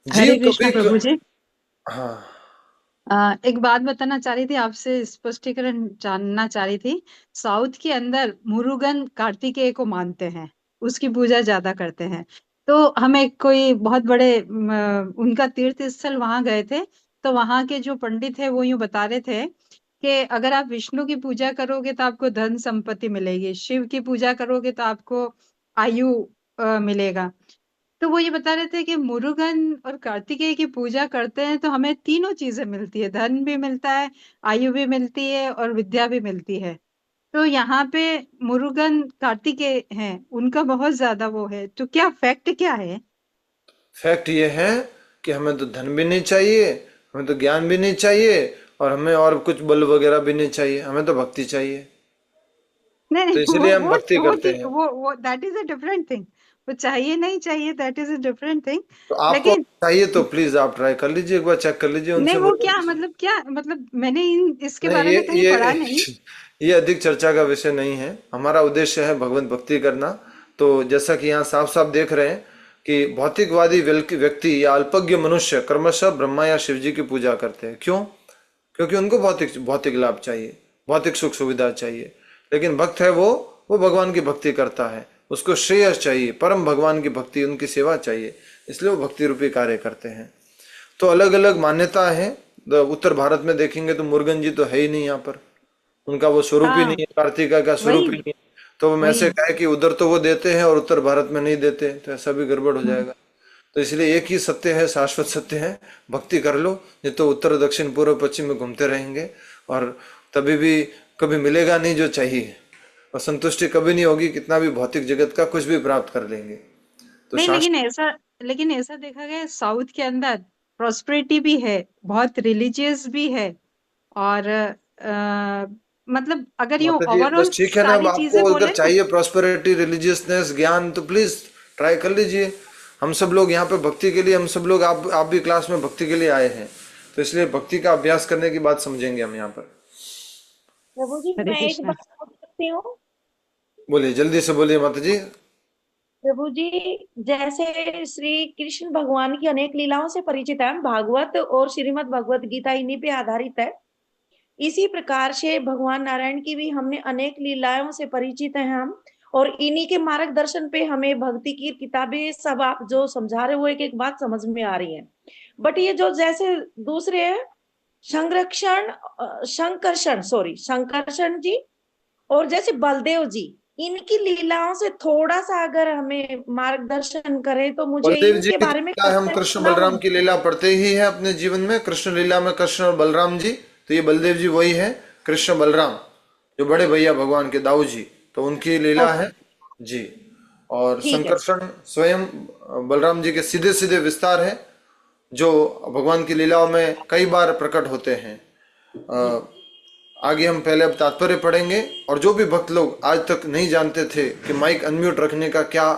हरे कृष्ण प्रभु जी। हाँ, एक बात बताना चाह रही थी आपसे, स्पष्टीकरण जानना चाह रही थी। साउथ के अंदर मुरुगन कार्तिकेय को मानते हैं, उसकी पूजा ज्यादा करते हैं। तो हमें कोई बहुत बड़े उनका तीर्थ स्थल वहां गए थे, तो वहां के जो पंडित है वो यूं बता रहे थे कि अगर आप विष्णु की पूजा करोगे तो आपको धन संपत्ति मिलेगी, शिव की पूजा करोगे तो आपको आयु मिलेगा। तो वो ये बता रहे थे कि मुरुगन और कार्तिकेय की पूजा करते हैं तो हमें तीनों चीजें मिलती है, धन भी मिलता है, आयु भी मिलती है और विद्या भी मिलती है। तो यहाँ पे मुरुगन कार्तिकेय हैं, उनका बहुत ज्यादा वो है, तो क्या फैक्ट क्या है? फैक्ट ये है कि हमें तो धन भी नहीं चाहिए, हमें तो ज्ञान भी नहीं चाहिए, और हमें और कुछ बल वगैरह भी नहीं चाहिए, हमें तो भक्ति चाहिए। नहीं तो इसलिए हम भक्ति करते हैं। वो that is a different thing. वो चाहिए नहीं चाहिए that is a different thing. तो आपको लेकिन चाहिए तो प्लीज आप ट्राई कर लीजिए, एक बार चेक कर लीजिए नहीं, उनसे वो बोलिए। क्या मतलब मैंने इसके नहीं, बारे में कहीं पढ़ा नहीं। ये अधिक चर्चा का विषय नहीं है। हमारा उद्देश्य है भगवत भक्ति करना। तो जैसा कि यहाँ साफ साफ देख रहे हैं कि भौतिकवादी व्यक्ति या अल्पज्ञ मनुष्य क्रमशः ब्रह्मा या शिव जी की पूजा करते हैं। क्यों? क्योंकि उनको भौतिक लाभ चाहिए, भौतिक सुख सुविधा चाहिए। लेकिन भक्त है वो भगवान की भक्ति करता है, उसको श्रेयस चाहिए, परम भगवान की भक्ति, उनकी सेवा चाहिए, इसलिए वो भक्ति रूपी कार्य करते हैं। तो अलग अलग मान्यता है। उत्तर भारत में देखेंगे तो मुरुगन जी तो है ही नहीं, यहाँ पर उनका वो स्वरूप ही नहीं है, कार्तिका का स्वरूप ही नहीं है। तो हम ऐसे कहे कि उधर तो वो देते हैं और उत्तर भारत में नहीं देते, तो ऐसा भी गड़बड़ हो जाएगा। तो इसलिए एक ही सत्य है, शाश्वत सत्य है, भक्ति कर लो। नहीं तो उत्तर दक्षिण पूर्व पश्चिम में घूमते रहेंगे और तभी भी कभी मिलेगा नहीं जो चाहिए, और संतुष्टि कभी नहीं होगी, कितना भी भौतिक जगत का कुछ भी प्राप्त कर लेंगे। तो नहीं, लेकिन ऐसा देखा गया साउथ के अंदर प्रॉस्पेरिटी भी है, बहुत रिलीजियस भी है, और मतलब अगर यूं ओवरऑल ठीक है ना, सारी चीजें आपको बोले अगर चाहिए प्रॉस्पेरिटी, रिलीजियसनेस, ज्ञान, तो प्लीज ट्राई कर लीजिए। हम सब लोग यहाँ पे भक्ति के लिए, हम सब लोग आप भी क्लास में भक्ति के लिए आए हैं, तो इसलिए भक्ति का अभ्यास करने की बात समझेंगे हम यहाँ पर। प्रभु जी, मैं एक बात पूछ सकती हूँ? बोलिए, जल्दी से बोलिए माता जी। प्रभु जी, जैसे श्री कृष्ण भगवान की अनेक लीलाओं से परिचित है, भागवत और श्रीमद् भगवत गीता इन्हीं पे आधारित है। इसी प्रकार से भगवान नारायण की भी हमने अनेक लीलाओं से परिचित हैं हम, और इन्हीं के मार्गदर्शन पे हमें भक्ति की किताबें सब आप जो समझा रहे हो एक एक बात समझ में आ रही है। बट ये जो जैसे दूसरे है शंकरषण जी और जैसे बलदेव जी, इनकी लीलाओं से थोड़ा सा अगर हमें मार्गदर्शन करे तो मुझे बलदेव जी इनके बारे में हम कृष्ण बलराम की लीला पढ़ते ही है अपने जीवन में। कृष्ण लीला में कृष्ण और बलराम जी, तो ये बलदेव जी वही है, कृष्ण बलराम जो बड़े भैया भगवान के दाऊ जी, तो उनकी लीला है जी। और संकर्षण स्वयं बलराम जी के सीधे सीधे विस्तार है, जो भगवान की लीलाओं में कई बार प्रकट होते हैं। आगे हम पहले अब तात्पर्य पढ़ेंगे, और जो भी भक्त लोग आज तक नहीं जानते थे कि माइक अनम्यूट रखने का क्या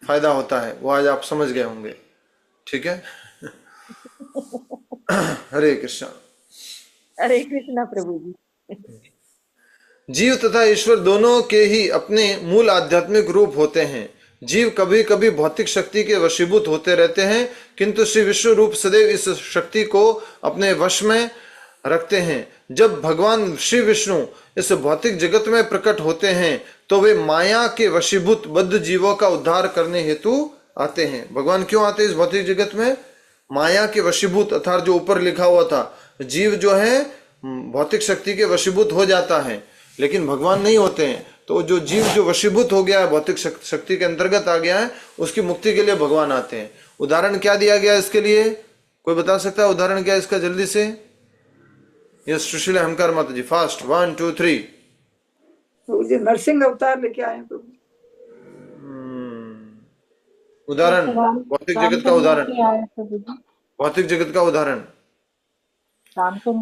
फायदा होता है, वो आज आप समझ गए होंगे। ठीक है। हरे कृष्णा। हरे कृष्णा प्रभु जी। जीव तथा ईश्वर दोनों के ही अपने मूल आध्यात्मिक रूप होते हैं। जीव कभी कभी भौतिक शक्ति के वशीभूत होते रहते हैं, किंतु श्री विश्व रूप सदैव इस शक्ति को अपने वश में रखते हैं। जब भगवान श्री विष्णु इस भौतिक जगत में प्रकट होते हैं तो वे माया के वशीभूत बद्ध जीवों का उद्धार करने हेतु आते हैं। भगवान क्यों आते हैं इस भौतिक जगत में? माया के वशीभूत, अर्थात जो ऊपर लिखा हुआ था, जीव जो है भौतिक शक्ति के वशीभूत हो जाता है, लेकिन भगवान नहीं होते हैं। तो जो जीव जो वशीभूत हो गया है, भौतिक शक्ति के अंतर्गत आ गया है, उसकी मुक्ति के लिए भगवान आते हैं। उदाहरण क्या दिया गया इसके लिए? कोई बता सकता है उदाहरण क्या इसका? जल्दी से। यस, सुशीला हमकार माता जी, फास्ट 1 2 3। प्रभु जी नरसिंह अवतार लेके आए हैं प्रभु। उदाहरण, भौतिक जगत का उदाहरण, भौतिक जगत का उदाहरण।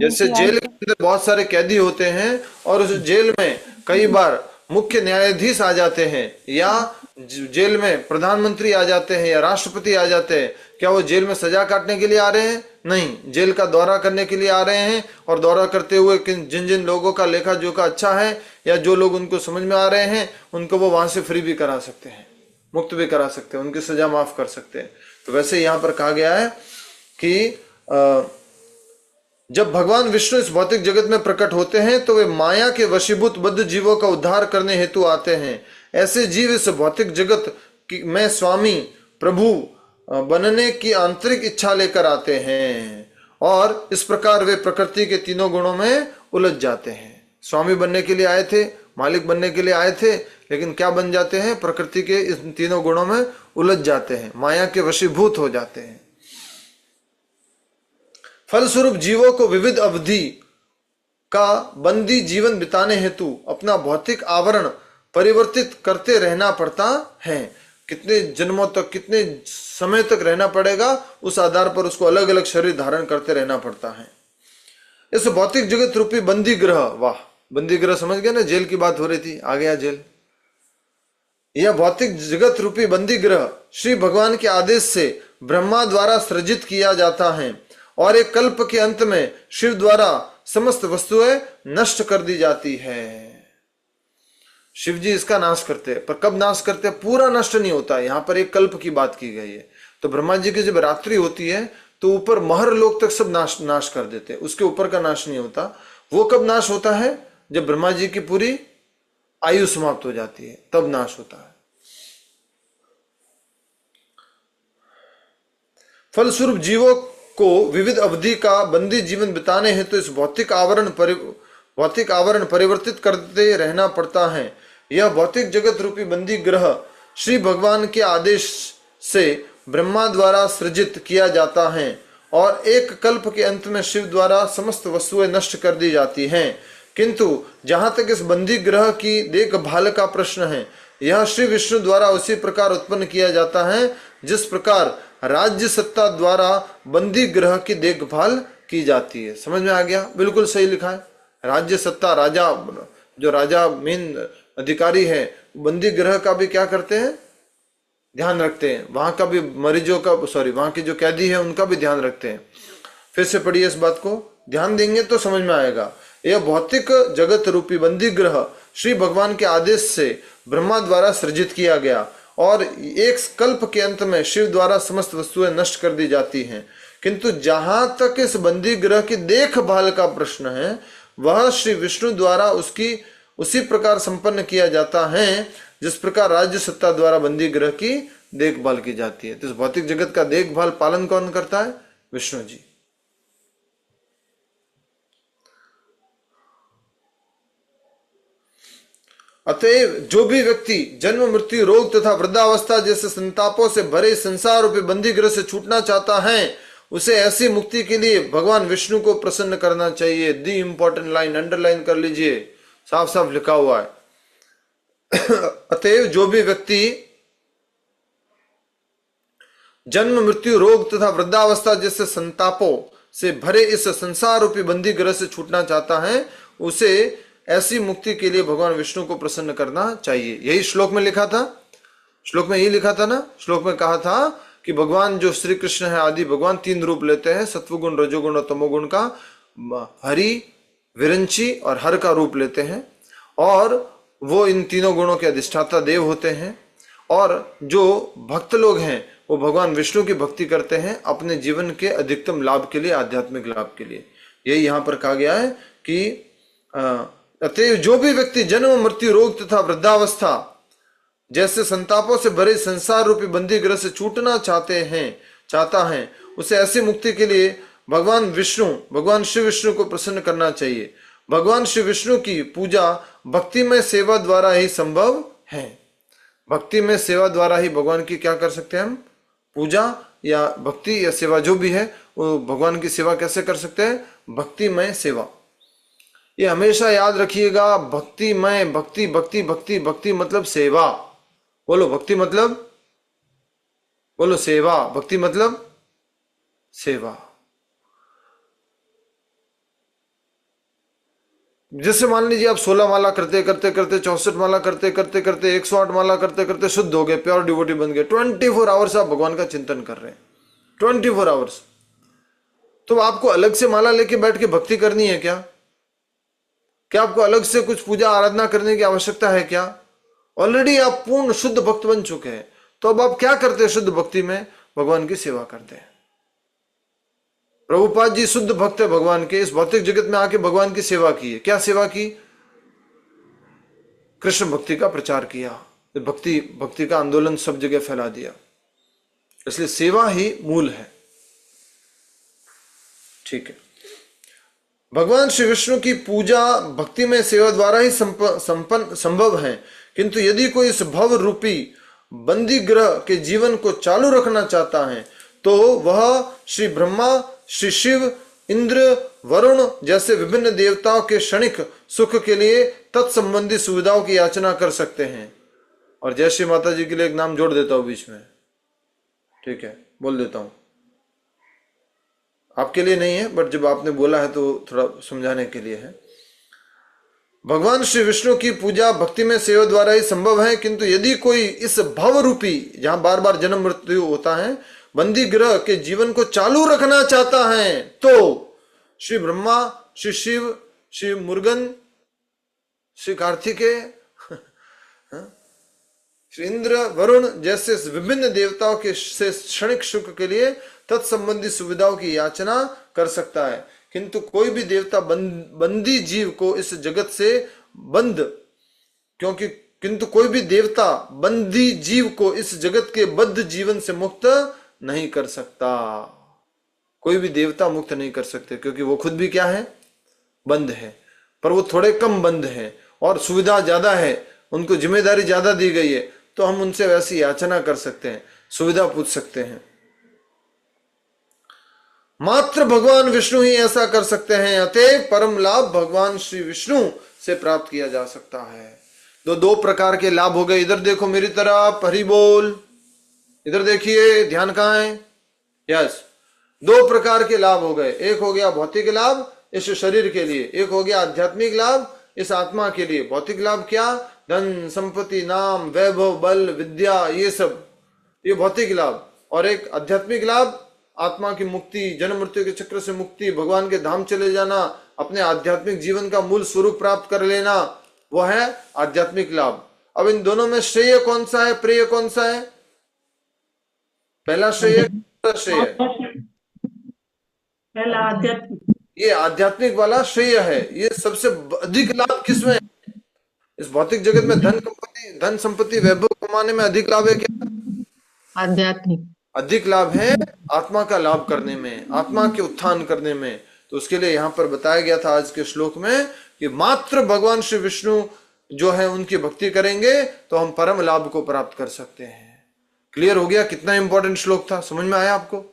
जैसे जेल के अंदर बहुत सारे कैदी होते हैं और उस जेल में कई बार मुख्य न्यायाधीश आ जाते हैं या जेल में प्रधानमंत्री आ जाते हैं या राष्ट्रपति आ जाते हैं, क्या वो जेल में सजा काटने के लिए आ रहे हैं? नहीं, जेल का दौरा करने के लिए आ रहे हैं, और दौरा करते हुए जिन जिन लोगों का लेखा जोखा अच्छा है या जो लोग उनको समझ में आ रहे हैं, उनको वो वहां से फ्री भी करा सकते हैं, मुक्त भी करा सकते हैं, उनकी सजा माफ कर सकते हैं। तो वैसे यहाँ पर कहा गया है कि जब भगवान विष्णु इस भौतिक जगत में प्रकट होते हैं तो वे माया के वशीभूत बद्ध जीवों का उद्धार करने हेतु आते हैं। ऐसे जीव इस भौतिक जगत में स्वामी प्रभु बनने की आंतरिक इच्छा लेकर आते हैं, और इस प्रकार वे प्रकृति के तीनों गुणों में उलझ जाते हैं। स्वामी बनने के लिए आए थे, मालिक बनने के लिए आए थे, लेकिन क्या बन जाते हैं? प्रकृति के इन तीनों गुणों में उलझ जाते हैं, माया के वशीभूत हो जाते हैं। फलस्वरूप जीवों को विविध अवधि का बंदी जीवन बिताने हेतु अपना भौतिक आवरण परिवर्तित करते रहना पड़ता है। कितने जन्मों तक, कितने समय तक रहना पड़ेगा, उस आधार पर उसको अलग अलग शरीर धारण करते रहना पड़ता है। इस भौतिक जगत रूपी बंदी ग्रह, वाह, बंदी ग्रह समझ गए ना, जेल की बात हो रही थी, आ गया जेल। यह भौतिक जगत रूपी बंदी ग्रह श्री भगवान के आदेश से ब्रह्मा द्वारा सृजित किया जाता है, और एक कल्प के अंत में शिव द्वारा समस्त वस्तुएं नष्ट कर दी जाती है। शिव जी इसका नाश करते हैं, पर कब नाश करते हैं? पूरा नष्ट नहीं होता है, यहां पर एक कल्प की बात की गई है। तो ब्रह्मा जी की जब रात्रि होती है तो ऊपर महर लोक तक सब नाश कर देते हैं, उसके ऊपर का नाश नहीं होता। वो कब नाश होता है? जब ब्रह्मा जी की पूरी आयु समाप्त हो जाती है, तब नाश होता है। फलस्वरूप जीवों को विविध अवधि का बंदी जीवन बिताने हेतु तो इस भौतिक आवरण परिवर्तित करते रहना पड़ता है। यह भौतिक जगत रूपी बंदी ग्रह श्री भगवान के आदेश से ब्रह्मा द्वारा सृजित किया जाता है, और एक कल्प के अंत में शिव द्वारा समस्त वस्तुएं नष्ट कर दी जाती हैं। किंतु जहां तक इस बंदी ग्रह की देखभाल का प्रश्न है, यह श्री विष्णु द्वारा उसी प्रकार उत्पन्न किया जाता है जिस प्रकार राज्य सत्ता द्वारा बंदी ग्रह की देखभाल की जाती है। समझ में आ गया? बिल्कुल सही लिखा है। राज्य सत्ता, राजा, जो राजा मेन अधिकारी है, बंदी ग्रह का भी क्या करते हैं? ध्यान रखते हैं। वहां का भी मरीजों का, वहां के जो कैदी है उनका भी ध्यान रखते हैं। फिर से पढ़िए इस बात को, ध्यान देंगे तो समझ में आएगा। यह भौतिक जगत रूपी बंदी ग्रह श्री भगवान के आदेश से ब्रह्मा द्वारा सृजित किया गया, और एक कल्प के अंत में शिव द्वारा समस्त वस्तुएं नष्ट कर दी जाती हैं। किंतु जहां तक इस बंदी ग्रह की देखभाल का प्रश्न है, वह श्री विष्णु द्वारा उसकी उसी प्रकार संपन्न किया जाता है जिस प्रकार राज्य सत्ता द्वारा बंदी ग्रह की देखभाल की जाती है। तो इस भौतिक जगत का देखभाल पालन कौन करता है? विष्णु जी। अतएव जो भी व्यक्ति जन्म, मृत्यु, रोग तथा वृद्धावस्था जैसे संतापों से भरे संसार रूपी बंदी ग्रह से छूटना चाहता है, उसे ऐसी मुक्ति के लिए भगवान विष्णु को प्रसन्न करना चाहिए। दी इंपॉर्टेंट लाइन अंडरलाइन कर लीजिए, साफ साफ लिखा हुआ है। अतएव जो भी व्यक्ति जन्म, मृत्यु, रोग तथा वृद्धावस्था जैसे संतापों से भरे इस संसार रूपी बंदी ग्रह से छूटना चाहता है, उसे ऐसी मुक्ति के लिए भगवान विष्णु को प्रसन्न करना चाहिए। यही श्लोक में लिखा था, श्लोक में यही लिखा था ना। श्लोक में कहा था कि भगवान जो श्री कृष्ण है, आदि भगवान 3 रूप लेते हैं, सत्वगुण, रजोगुण और तमोगुण का। हरि, विरंची और हर का रूप लेते हैं, और वो इन तीनों गुणों के अधिष्ठाता देव होते हैं। और जो भक्त लोग हैं वो भगवान विष्णु की भक्ति करते हैं अपने जीवन के अधिकतम लाभ के लिए, आध्यात्मिक लाभ के लिए। यही यहाँ पर कहा गया है कि अतएव जो भी व्यक्ति जन्म, मृत्यु, रोग तथा वृद्धावस्था जैसे संतापों से भरे संसार रूपी बंदी ग्रह से छूटना चाहता है, उसे ऐसी मुक्ति के लिए भगवान श्री विष्णु को प्रसन्न करना चाहिए। भगवान श्री विष्णु की पूजा भक्तिमय सेवा द्वारा ही संभव है। भक्तिमय सेवा द्वारा ही भगवान की क्या कर सकते हैं हम? पूजा या भक्ति या सेवा जो भी है, वो भगवान की सेवा कैसे कर सकते हैं? भक्तिमय सेवा। ये हमेशा याद रखिएगा, भक्तिमय, भक्ति भक्ति भक्ति भक्ति मतलब सेवा। बोलो भक्ति मतलब, बोलो सेवा। भक्ति मतलब सेवा। जैसे मान लीजिए आप 16 माला करते करते करते, 64 माला करते करते करते, 108 माला करते करते शुद्ध हो गए, प्योर डिवोटी बन गए, 24 आवर्स आप भगवान का चिंतन कर रहे हैं, 24 आवर्स। तो आपको अलग से माला लेके बैठ के भक्ति करनी है क्या? क्या आपको अलग से कुछ पूजा आराधना करने की आवश्यकता है क्या? ऑलरेडी आप पूर्ण शुद्ध भक्त बन चुके हैं। तो अब आप क्या करते हैं शुद्ध भक्ति में? भगवान की सेवा करते हैं। प्रभुपाद जी शुद्ध भक्त है भगवान के, इस भौतिक जगत में आके भगवान की सेवा की है। क्या सेवा की? कृष्ण भक्ति का प्रचार किया, भक्ति का आंदोलन सब जगह फैला दिया। इसलिए सेवा ही मूल है। ठीक है। भगवान श्री विष्णु की पूजा भक्ति में सेवा द्वारा ही संभव है, किंतु यदि कोई इस भव रूपी बंदी ग्रह के जीवन को चालू रखना चाहता है तो वह श्री ब्रह्मा, श्री शिव, इंद्र, वरुण जैसे विभिन्न देवताओं के क्षणिक सुख के लिए तत्संबंधी सुविधाओं की याचना कर सकते हैं। और जय श्री माता जी के लिए एक नाम जोड़ देता हूं बीच में, ठीक है, बोल देता हूं, आपके लिए नहीं है बट जब आपने बोला है तो थोड़ा समझाने के लिए है। भगवान श्री विष्णु की पूजा भक्ति में सेवा द्वारा ही संभव है, किंतु यदि कोई इस भव रूपी, जहां बार बार जन्म मृत्यु होता है, बंदी ग्रह के जीवन को चालू रखना चाहता है तो श्री ब्रह्मा, श्री शिव, श्री मुरुगन, श्री कार्तिकेय, श्री इंद्र, वरुण जैसे विभिन्न देवताओं के से क्षणिक सुख के लिए तत्संबंधी सुविधाओं की याचना कर सकता है, किंतु कोई भी देवता बंदी जीव को इस जगत से किंतु कोई भी देवता बंदी जीव को इस जगत के बद्ध जीवन से मुक्त नहीं कर सकता। कोई भी देवता मुक्त नहीं कर सकते, क्योंकि वो खुद भी क्या है? बंद है। पर वो थोड़े कम बंद है और सुविधा ज्यादा है, उनको जिम्मेदारी ज्यादा दी गई है, तो हम उनसे वैसी याचना कर सकते हैं, सुविधा पूछ सकते हैं। मात्र भगवान विष्णु ही ऐसा कर सकते हैं, अतः परम लाभ भगवान श्री विष्णु से प्राप्त किया जा सकता है। दो प्रकार के लाभ हो गए। इधर देखो मेरी तरफ, हरि बोल, इधर देखिए, ध्यान कहाँ है? यस, 2 प्रकार के लाभ हो गए। एक हो गया भौतिक लाभ इस शरीर के लिए, एक हो गया आध्यात्मिक लाभ इस आत्मा के लिए। भौतिक लाभ क्या? धन, संपत्ति, नाम, वैभव, बल, विद्या, ये सब, ये भौतिक लाभ। और एक आध्यात्मिक लाभ, आत्मा की मुक्ति, जन्म मृत्यु के चक्र से मुक्ति, भगवान के धाम चले जाना, अपने आध्यात्मिक जीवन का मूल स्वरूप प्राप्त कर लेना, वो है आध्यात्मिक लाभ। अब इन दोनों में श्रेय कौन सा है, प्रिय कौन सा है? पहला श्रेय, श्रेय पहला आध्यात्मिक, ये आध्यात्मिक वाला श्रेय है। ये सबसे अधिक लाभ किसमें? इस भौतिक जगत में धन संपत्ति वैभव कमाने में अधिक लाभ है क्या? आध्यात्मिक अधिक लाभ है आत्मा का लाभ करने में, आत्मा के उत्थान करने में। तो उसके लिए यहाँ पर बताया गया था आज के श्लोक में कि मात्र भगवान श्री विष्णु जो है उनकी भक्ति करेंगे तो हम परम लाभ को प्राप्त कर सकते हैं। क्लियर हो गया? कितना इंपॉर्टेंट श्लोक था, समझ में आया आपको?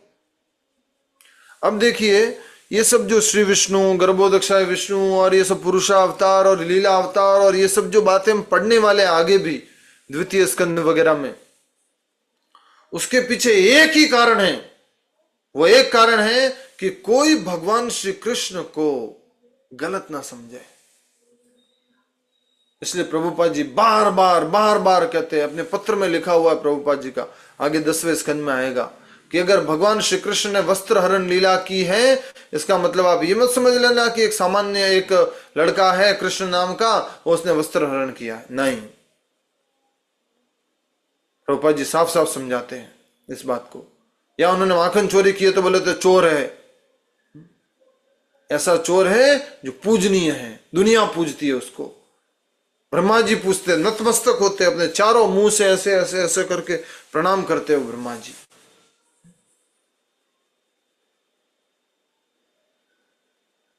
अब देखिए, ये सब जो श्री विष्णु, गर्भोदक्षाय विष्णु और ये सब पुरुषावतार और लीला अवतार और ये सब जो बातें हम पढ़ने वाले आगे भी द्वितीय स्कंद वगैरह में, उसके पीछे एक ही कारण है। वो एक कारण है कि कोई भगवान श्री कृष्ण को गलत ना समझे। इसलिए प्रभुपाद जी बार बार कहते हैं, अपने पत्र में लिखा हुआ है प्रभुपाद जी का, आगे 10वें स्कंद में आएगा कि अगर भगवान श्री कृष्ण ने वस्त्र हरण लीला की है, इसका मतलब आप ये मत समझ लेना कि एक सामान्य एक लड़का है कृष्ण नाम का, उसने वस्त्र हरण किया है। नहीं, प्रभुपाद जी साफ साफ समझाते हैं इस बात को। या उन्होंने माखन चोरी किए तो बोले तो चोर है, ऐसा चोर है जो पूजनीय है, दुनिया पूजती है उसको। ब्रह्मा जी पूछते, नतमस्तक होते, अपने चारों मुंह से ऐसे ऐसे ऐसे करके प्रणाम करते हो ब्रह्मा जी।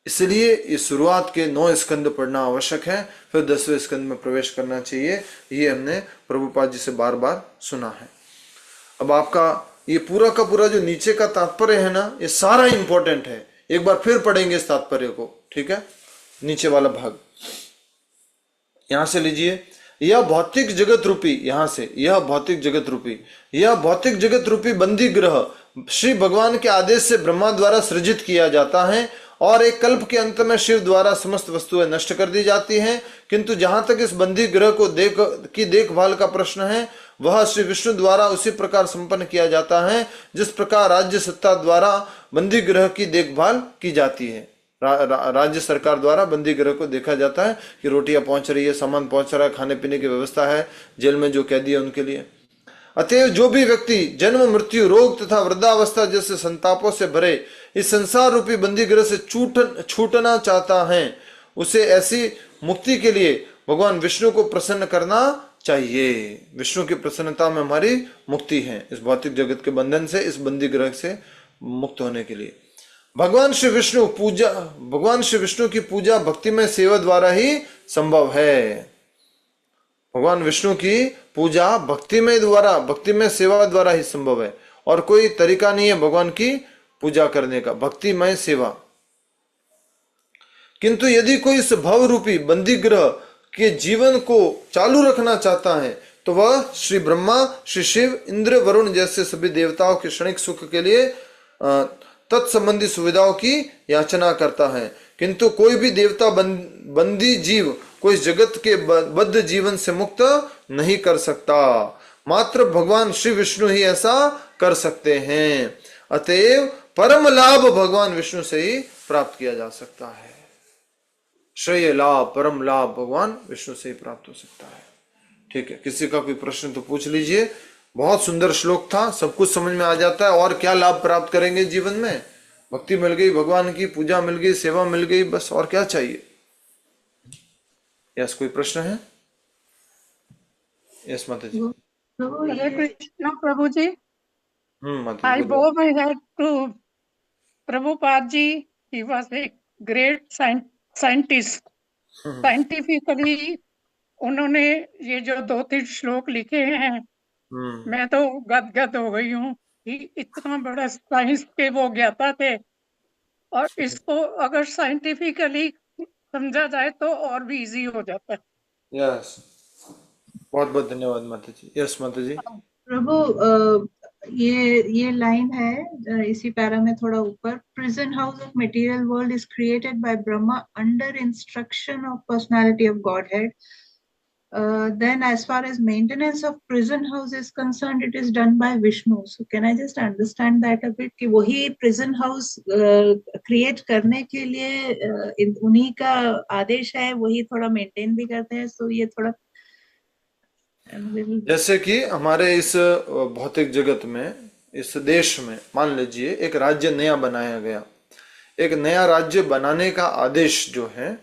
इसलिए इस शुरुआत के 9 स्कंद पढ़ना आवश्यक है, फिर 10वें स्कंद में प्रवेश करना चाहिए। ये हमने प्रभुपाद जी से बार बार सुना है। अब आपका ये पूरा का पूरा जो नीचे का तात्पर्य है ना, ये सारा इंपॉर्टेंट है। एक बार फिर पढ़ेंगे इस तात्पर्य को, ठीक है? नीचे वाला भाग यहां से लीजिए। यह भौतिक जगत रूपी, यहां से यह भौतिक जगत रूपी, यह भौतिक जगत रूपी बंदी ग्रह श्री भगवान के आदेश से ब्रह्मा द्वारा सृजित किया जाता है और एक कल्प के अंत में शिव द्वारा समस्त वस्तुएं नष्ट कर दी जाती हैं। किंतु जहां तक इस बंदी ग्रह को देखभाल का प्रश्न है, वह श्री विष्णु द्वारा उसी प्रकार संपन्न किया जाता है जिस प्रकार राज्य सत्ता द्वारा बंदी ग्रह की देखभाल की जाती है। राज्य सरकार द्वारा बंदी ग्रह को देखा जाता है कि रोटियां पहुंच रही है, सामान पहुंच रहा है, खाने पीने की व्यवस्था है, जेल में जो कैदी है उनके लिए। अतएव जो भी व्यक्ति जन्म, मृत्यु, रोग तथा वृद्धावस्था जैसे संतापों से भरे इस संसार रूपी बंदी ग्रह से छूटना चाहता है, उसे ऐसी मुक्ति के लिए भगवान विष्णु को प्रसन्न करना चाहिए। विष्णु की प्रसन्नता में हमारी मुक्ति है, इस भौतिक जगत के बंधन से, इस बंदी ग्रह से मुक्त होने के लिए। भगवान श्री विष्णु की पूजा भक्तिमय सेवा द्वारा ही संभव है। भगवान विष्णु की पूजा भक्तिमय सेवा द्वारा ही संभव है, और कोई तरीका नहीं है भगवान की पूजा करने का, भक्तिमय सेवा। किंतु यदि कोई इस भव रूपी बंदी ग्रह के जीवन को चालू रखना चाहता है, तो वह श्री ब्रह्मा, श्री शिव, इंद्र, वरुण जैसे सभी देवताओं के क्षणिक सुख के लिए तत्संबंधी सुविधाओं की याचना करता है। किंतु कोई भी देवता बंदी जीव को इस जगत के बद्ध जीवन से मुक्त नहीं कर सकता, मात्र भगवान श्री विष्णु ही ऐसा कर सकते हैं। अतएव परम लाभ भगवान विष्णु से ही प्राप्त किया जा सकता है। श्रेय लाभ, परम लाभ भगवान विष्णु से ही प्राप्त हो सकता है। ठीक है, किसी का कोई प्रश्न तो पूछ लीजिए। बहुत सुंदर श्लोक था, सब कुछ समझ में आ जाता है। और क्या लाभ प्राप्त करेंगे जीवन में? भक्ति मिल गई, भगवान की पूजा मिल गई, सेवा मिल गई, बस और क्या चाहिए? यस, कोई प्रश्न है? यस माता जी। हरे कृष्णा प्रभु जी। माता I जी बोलो। bow my head to Prabhupada ji. He was a great scientist. Scientifically उन्होंने ये जो 2-3 श्लोक लिखे हैं, मैं तो गदगद हो गई हूँ कि इतना बड़ा साइंस के वो ज्ञाता थे, और इसको अगर साइंटिफिकली समझा जाए तो और भी इजी हो जाता है। यस, बहुत बहुत धन्यवाद माता जी। यस माता जी। प्रभु, ये लाइन है इसी पैरा में थोड़ा ऊपर, prison house of material world is created by Brahma under instruction of personality of godhead. Then as far as maintenance of prison house is concerned, it is done by Vishnu. So can I just understand that a bit कि वही prison house create करने के लिए उन्हीं का आदेश है, वही थोड़ा maintain भी करते हैं। So ये थोड़ा जैसे कि हमारे इस भौतिक जगत में, इस देश में मान लीजिए एक राज्य नया बनाया गया, एक नया राज्य बनाने का आदेश जो है,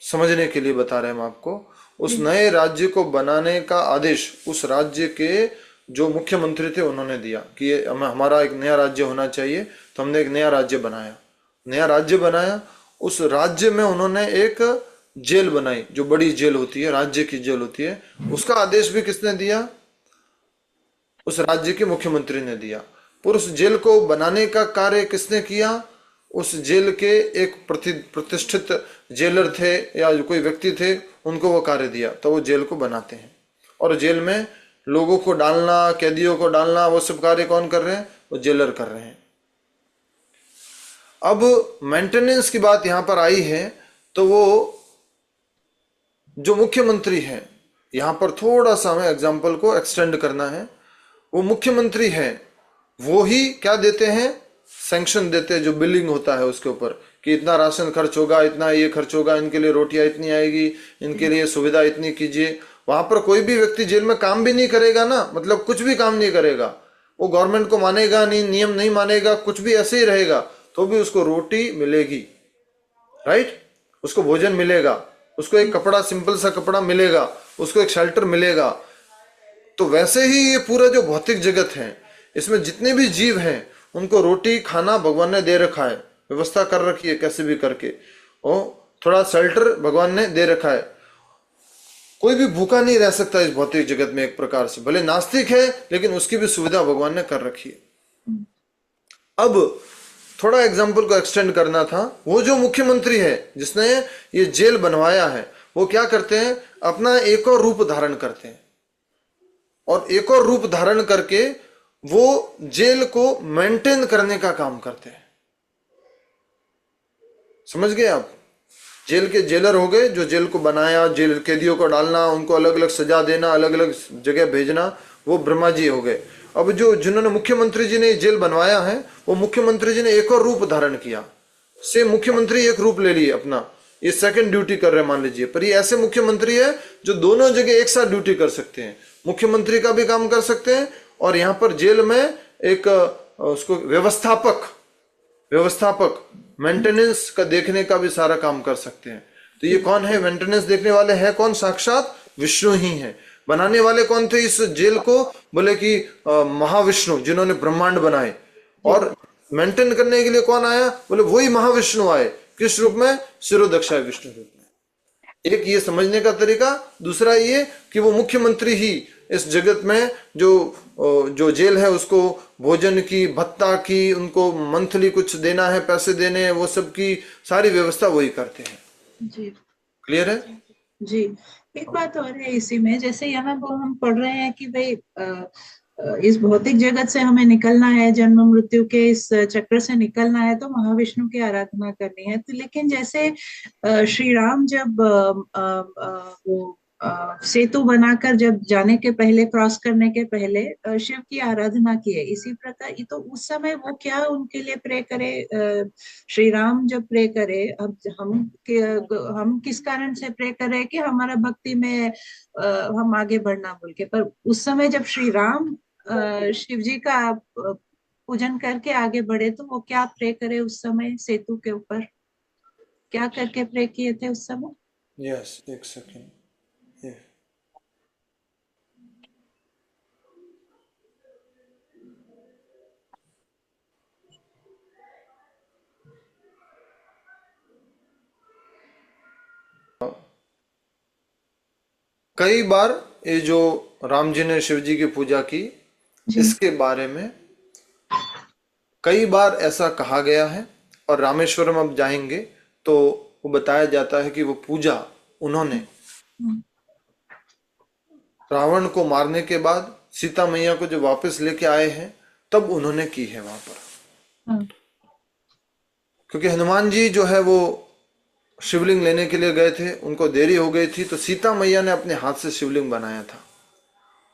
समझने के लिए बता रहे हैं हम आपको, उस नए राज्य को बनाने का आदेश उस राज्य के जो मुख्यमंत्री थे उन्होंने दिया कि ये हमारा एक नया राज्य होना चाहिए। तो हमने एक नया राज्य बनाया। उस राज्य में उन्होंने एक जेल बनाई, जो बड़ी जेल होती है, राज्य की जेल होती है। उसका आदेश भी किसने दिया? उस राज्य के मुख्यमंत्री ने दिया। पर उस जेल को बनाने का कार्य किसने किया? उस जेल के एक प्रतिष्ठित जेलर थे या कोई व्यक्ति थे, उनको वो कार्य दिया, तो वो जेल को बनाते हैं। और जेल में लोगों को डालना, कैदियों को डालना, वो सब कार्य कौन कर रहे हैं? वो जेलर कर रहे हैं। अब मेंटेनेंस की बात यहां पर आई है, तो वो जो मुख्यमंत्री है, यहां पर थोड़ा सा हमें एग्जाम्पल को एक्सटेंड करना है। वो मुख्यमंत्री है, वो ही क्या देते हैं? सैंक्शन देते हैं, जो बिलिंग होता है उसके ऊपर कि इतना राशन खर्च होगा, इतना ये खर्च होगा, इनके लिए रोटियां इतनी आएगी, इनके लिए सुविधा इतनी कीजिए। वहां पर कोई भी व्यक्ति जेल में काम भी नहीं करेगा ना, मतलब कुछ भी काम नहीं करेगा, वो गवर्नमेंट को मानेगा नहीं, नियम नहीं मानेगा, कुछ भी ऐसे ही रहेगा, तो भी उसको रोटी मिलेगी, राइट? उसको भोजन मिलेगा, उसको एक कपड़ा, सिंपल सा कपड़ा मिलेगा, उसको एक शेल्टर मिलेगा। तो वैसे ही ये पूरा जो भौतिक जगत है, इसमें जितने भी जीव हैं, उनको रोटी खाना भगवान ने दे रखा है, व्यवस्था कर रखी है कैसे भी करके, और थोड़ा शेल्टर भगवान ने दे रखा है। कोई भी भूखा नहीं रह सकता इस भौतिक जगत में, एक प्रकार से भले नास्तिक है, लेकिन उसकी भी सुविधा भगवान ने कर रखी है। अब थोड़ा एग्जाम्पल को एक्सटेंड करना था। वो जो मुख्यमंत्री है जिसने ये जेल बनवाया है, वो क्या करते हैं? अपना एक और रूप धारण करते हैं, और एक और रूप धारण करके वो जेल को मेंटेन करने का काम करते हैं। समझ गए आप? जेल के जेलर हो गए, जो जेल को बनाया, जेल कैदियों को डालना, उनको अलग अलग सजा देना, अलग अलग जगह भेजना, वो ब्रह्मा जी हो गए। अब जो जिन्होंने मुख्यमंत्री जी ने जेल बनवाया है, वो मुख्यमंत्री जी ने एक और रूप धारण किया। से मुख्यमंत्री एक रूप ले लिए अपना, ये सेकंड ड्यूटी कर रहे हैं मान लीजिए, पर ये ऐसे मुख्यमंत्री है जो दोनों जगह एक साथ ड्यूटी कर सकते हैं, मुख्यमंत्री का भी काम कर सकते हैं और यहाँ पर जेल में एक उसको व्यवस्थापक मेंटेनेंस का देखने का भी सारा काम कर सकते हैं। तो ये कौन है मेंटेनेंस देखने वाले? है कौन? साक्षात विष्णु ही है। बनाने वाले कौन थे इस जेल को? बोले कि महाविष्णु, जिन्होंने ब्रह्मांड बनाए। और मेंटेन करने के लिए कौन आया? बोले वही महाविष्णु आए। किस रूप में? शिरोदक्षाय विष्णु रूप में। एक ये समझने का तरीका। दूसरा ये कि वो मुख्यमंत्री ही इस जगत में जो जेल है उसको भोजन की, भत्ता की, उनको मंथली कुछ देना है, पैसे देने हैं, वो सब की सारी व्यवस्था वही करते हैं। जी क्लियर है? जी। एक बात और है इसी में, जैसे यहाँ वो हम पढ़ रहे हैं कि भाई इस भौतिक जगत से हमें निकलना है, जन्म मृत्यु के इस चक्र से निकलना है, तो महाविष्णु की आराधना करनी है। तो लेकिन जैसे श्री राम जब वो सेतु बनाकर जब जाने के पहले, क्रॉस करने के पहले शिव की आराधना किए, इसी प्रकार तो उस समय वो क्या उनके लिए प्रे करे? श्री राम जब प्रे करे, अब हम किस कारण से प्रे करें कि हमारा भक्ति में हम आगे बढ़ना बोल के, पर उस समय जब श्री राम शिव जी का पूजन करके आगे बढ़े, तो वो क्या प्रे करे उस समय? सेतु के ऊपर क्या करके प्रे किए थे उस समय? यस, एक सेकेंड। कई बार ये जो राम जी ने शिव जी की पूजा की, इसके बारे में कई बार ऐसा कहा गया है। और रामेश्वरम अब जाएंगे तो वो बताया जाता है कि वो पूजा उन्होंने रावण को मारने के बाद सीता मैया को जब वापस लेके आए हैं तब उन्होंने की है वहां पर। क्योंकि हनुमान जी जो है वो शिवलिंग लेने के लिए गए थे, उनको देरी हो गई थी, तो सीता मैया ने अपने हाथ से शिवलिंग बनाया था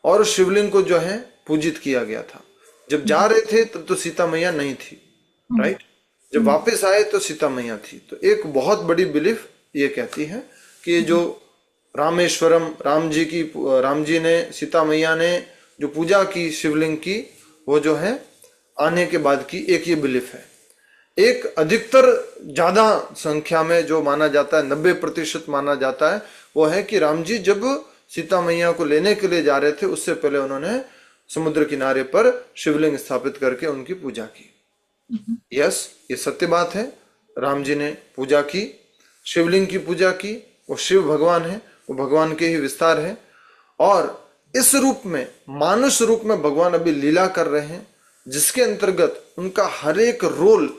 और शिवलिंग को जो है पूजित किया गया था। जब जा रहे थे तब तो सीता मैया नहीं थी, राइट? जब वापस आए तो सीता मैया थी। तो एक बहुत बड़ी बिलीफ ये कहती है कि ये जो रामेश्वरम, राम जी ने, सीता मैया ने जो पूजा की शिवलिंग की, वो जो है आने के बाद की, एक ये बिलीफ है। एक अधिकतर ज्यादा संख्या में जो माना जाता है, 90% माना जाता है, वो है कि राम जी जब सीता मैया को लेने के लिए जा रहे थे, उससे पहले उन्होंने समुद्र किनारे पर शिवलिंग स्थापित करके उनकी पूजा की। यस, ये सत्य बात है। राम जी ने पूजा की, शिवलिंग की पूजा की। वो शिव भगवान है, वो भगवान के ही विस्तार है। और इस रूप में, मानुष रूप में भगवान अभी लीला कर रहे हैं, जिसके अंतर्गत उनका हर एक रोल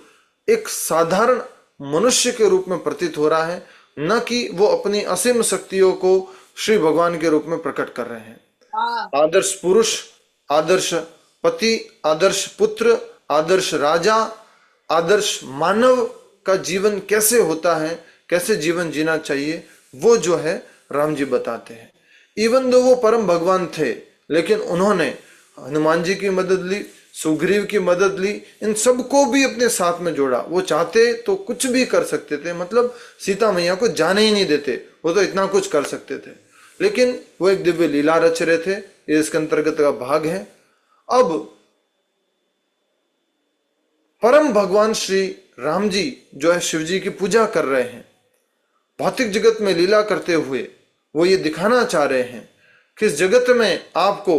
एक साधारण मनुष्य के रूप में प्रतीत हो रहा है, न कि वो अपनी असीम शक्तियों को श्री भगवान के रूप में प्रकट कर रहे हैं। आदर्श पुरुष, आदर्श पति, आदर्श पुत्र, आदर्श राजा, आदर्श मानव का जीवन कैसे होता है, कैसे जीवन जीना चाहिए, वो जो है राम जी बताते हैं। इवन दो वो परम भगवान थे, लेकिन उन्होंने हनुमान जी की मदद ली, सुग्रीव की मदद ली, इन सबको भी अपने साथ में जोड़ा। वो चाहते तो कुछ भी कर सकते थे, मतलब सीता मैया को जाने ही नहीं देते, वो तो इतना कुछ कर सकते थे, लेकिन वो एक दिव्य लीला रच रहे थे। ये इसके अंतर्गत का भाग है। अब परम भगवान श्री राम जी जो है शिव जी की पूजा कर रहे हैं, भौतिक जगत में लीला करते हुए वो ये दिखाना चाह रहे हैं कि इस जगत में आपको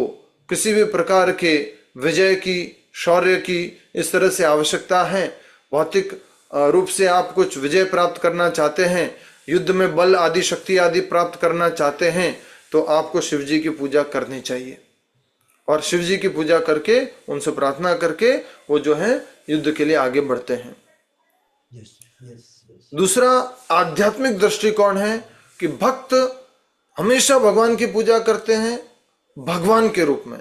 किसी भी प्रकार के विजय की, शौर्य की इस तरह से आवश्यकता है। भौतिक रूप से आप कुछ विजय प्राप्त करना चाहते हैं, युद्ध में बल आदि, शक्ति आदि प्राप्त करना चाहते हैं, तो आपको शिव जी की पूजा करनी चाहिए। और शिव जी की पूजा करके, उनसे प्रार्थना करके वो जो है युद्ध के लिए आगे बढ़ते हैं। दूसरा आध्यात्मिक दृष्टिकोण है कि भक्त हमेशा भगवान की पूजा करते हैं भगवान के रूप में,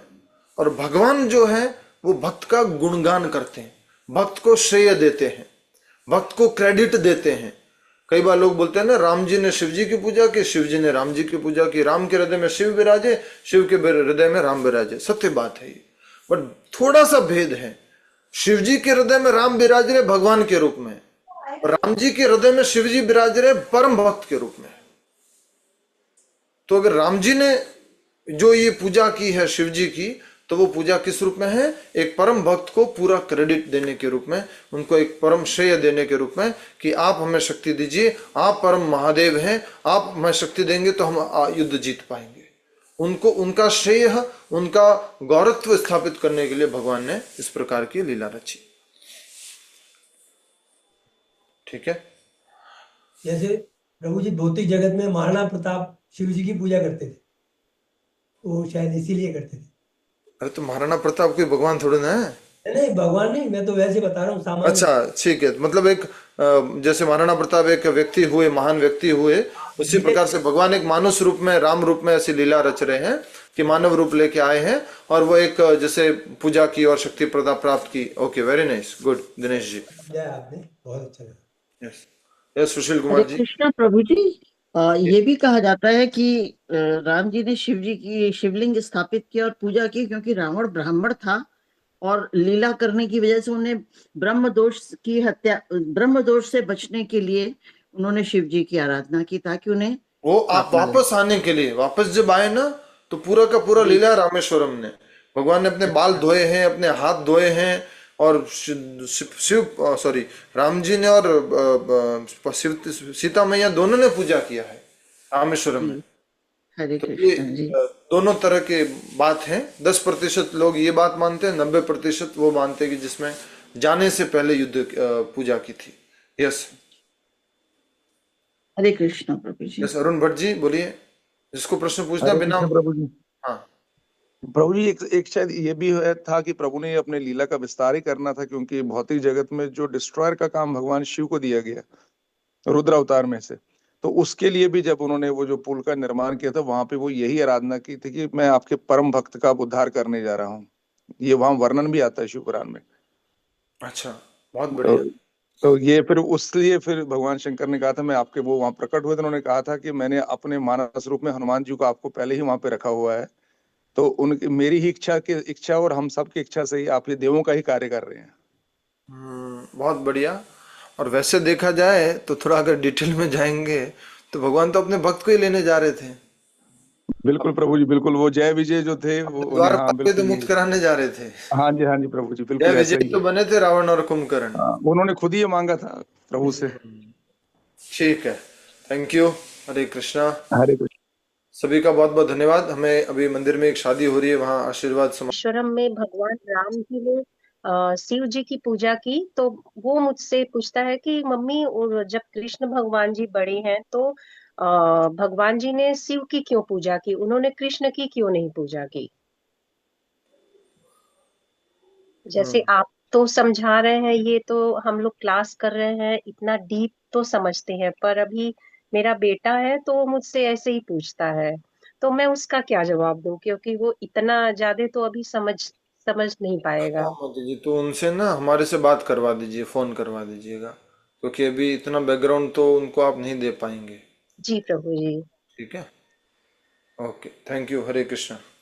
और भगवान जो है वो भक्त का गुणगान करते हैं, भक्त को श्रेय देते हैं, भक्त को क्रेडिट देते हैं कई बार लोग बोलते हैं ना, राम जी ने शिव जी की पूजा की, शिव जी ने राम जी की पूजा की, राम के हृदय में शिव विराजे, शिव के हृदय में राम विराजे। सत्य बात है ये, बट थोड़ा सा भेद है। शिव जी के हृदय में राम विराज रहे भगवान के रूप में, राम जी के हृदय में शिव जी विराज रहे परम भक्त के रूप में। तो अगर राम जी ने जो ये पूजा की है शिव जी की, तो वो पूजा किस रूप में है? एक परम भक्त को पूरा क्रेडिट देने के रूप में, उनको एक परम श्रेय देने के रूप में कि आप हमें शक्ति दीजिए, आप परम महादेव हैं, आप हमें शक्ति देंगे तो हम युद्ध जीत पाएंगे। उनको उनका श्रेय, उनका गौरत्व स्थापित करने के लिए भगवान ने इस प्रकार की लीला रची। ठीक है। जैसे प्रभु जी भौतिक जगत में महाराणा प्रताप शिव जी की पूजा करते थे, वो शायद इसीलिए करते थे। अरे तो महाराणा प्रताप कोई भगवान थोड़े ना है। नहीं भगवान नहीं, मैं तो वैसे बता रहा हूँ सामान्य। अच्छा ठीक है, मतलब एक जैसे महाराणा प्रताप एक व्यक्ति हुए, महान व्यक्ति हुए, उसी प्रकार से भगवान एक मानुष रूप में, राम रूप में ऐसी लीला रच रहे हैं कि मानव रूप लेके आए हैं और वो एक जैसे पूजा की और शक्ति प्रदान प्राप्त की। Okay, very nice, good Dinesh ji. आपने बहुत अच्छा लगा। Yes yes, Sushil Kumar ji. कृष्णा प्रभु जी, ये भी कहा जाता है कि राम जी ने शिव जी की शिवलिंग स्थापित किया और पूजा की क्योंकि रावण ब्राह्मण था और लीला करने की वजह से उन्हें ब्रह्म दोष से बचने के लिए उन्होंने शिव जी की आराधना की, ताकि उन्हें वो आप वापस आने के लिए, वापस जब आए ना तो पूरा का पूरा लीला रामेश्वरम ने, भगवान ने अपने बाल धोए हैं, अपने हाथ धोए हैं, और राम जी ने और सीता मैया दोनों ने पूजा किया है रामेश्वरम में। तो ये दोनों तरह के बात है। 10% लोग ये बात मानते हैं, 90% वो मानते हैं कि जिसमें जाने से पहले युद्ध पूजा की थी। यस, हरे कृष्ण प्रभु जी। यस, अरुण भट्ट जी बोलिए, जिसको प्रश्न पूछना बिना। प्रभु जी। हाँ प्रभु जी, एक शायद ये भी था कि प्रभु ने अपने लीला का विस्तार ही करना था, क्योंकि भौतिक जगत में जो डिस्ट्रॉयर का काम भगवान शिव को दिया गया रुद्र अवतार में से, तो उसके लिए भी जब उन्होंने वो जो पुल का निर्माण किया था, वहां पे वो यही आराधना की थी कि मैं आपके परम भक्त का उद्धार करने जा रहा हूँ। ये वहां वर्णन भी आता है शिव पुराण में। अच्छा, बहुत बढ़िया। तो ये फिर उसलिए फिर भगवान शंकर ने कहा था, मैं आपके वो वहां प्रकट हुए थे, उन्होंने कहा था कि मैंने अपने मानस रूप में हनुमान जी को आपको पहले ही वहां पे रखा हुआ है, तो उनकी मेरी ही इच्छा और हम सब की इच्छा से ही आप ये देवों का ही कार्य कर रहे हैं। बहुत बढ़िया। और वैसे देखा जाए तो थोड़ा अगर डिटेल में जाएंगे तो भगवान तो अपने भक्त को ही लेने जा रहे थे। बिल्कुल प्रभु जी, बिल्कुल। वो जय विजय जो थे वो द्वार पाल तो मुक्त कराने जा रहे थे। हाँ जी प्रभु जी, बिल्कुल जय विजय तो बने थे रावण और कुंभकर्ण। उन्होंने खुद ही ये मांगा था प्रभु से। ठीक है, थैंक यू। हरे कृष्णा। हरे कृष्ण। सभी का बहुत बहुत धन्यवाद। हमें अभी मंदिर में एक शादी हो रही है, वहाँ आशीर्वाद रामेश्वरम में भगवान राम जी ने शिव जी की पूजा की, तो वो मुझसे पूछता है कि मम्मी, और जब कृष्ण भगवान जी बड़े हैं तो भगवान जी ने शिव की क्यों पूजा की, उन्होंने कृष्ण की क्यों नहीं पूजा की? जैसे आप तो समझा रहे हैं, ये तो हम लोग क्लास कर रहे हैं, इतना डीप तो समझते हैं, पर अभी मेरा बेटा है तो मुझसे ऐसे ही पूछता है, तो मैं उसका क्या जवाब दूं, क्योंकि वो इतना ज्यादा तो अभी समझ नहीं पाएगा। जी, तो उनसे ना हमारे से बात करवा दीजिए, फोन करवा दीजिएगा, क्योंकि अभी इतना बैकग्राउंड तो उनको आप नहीं दे पाएंगे। जी प्रभु जी। ठीक है, okay, thank you. Hare Krishna.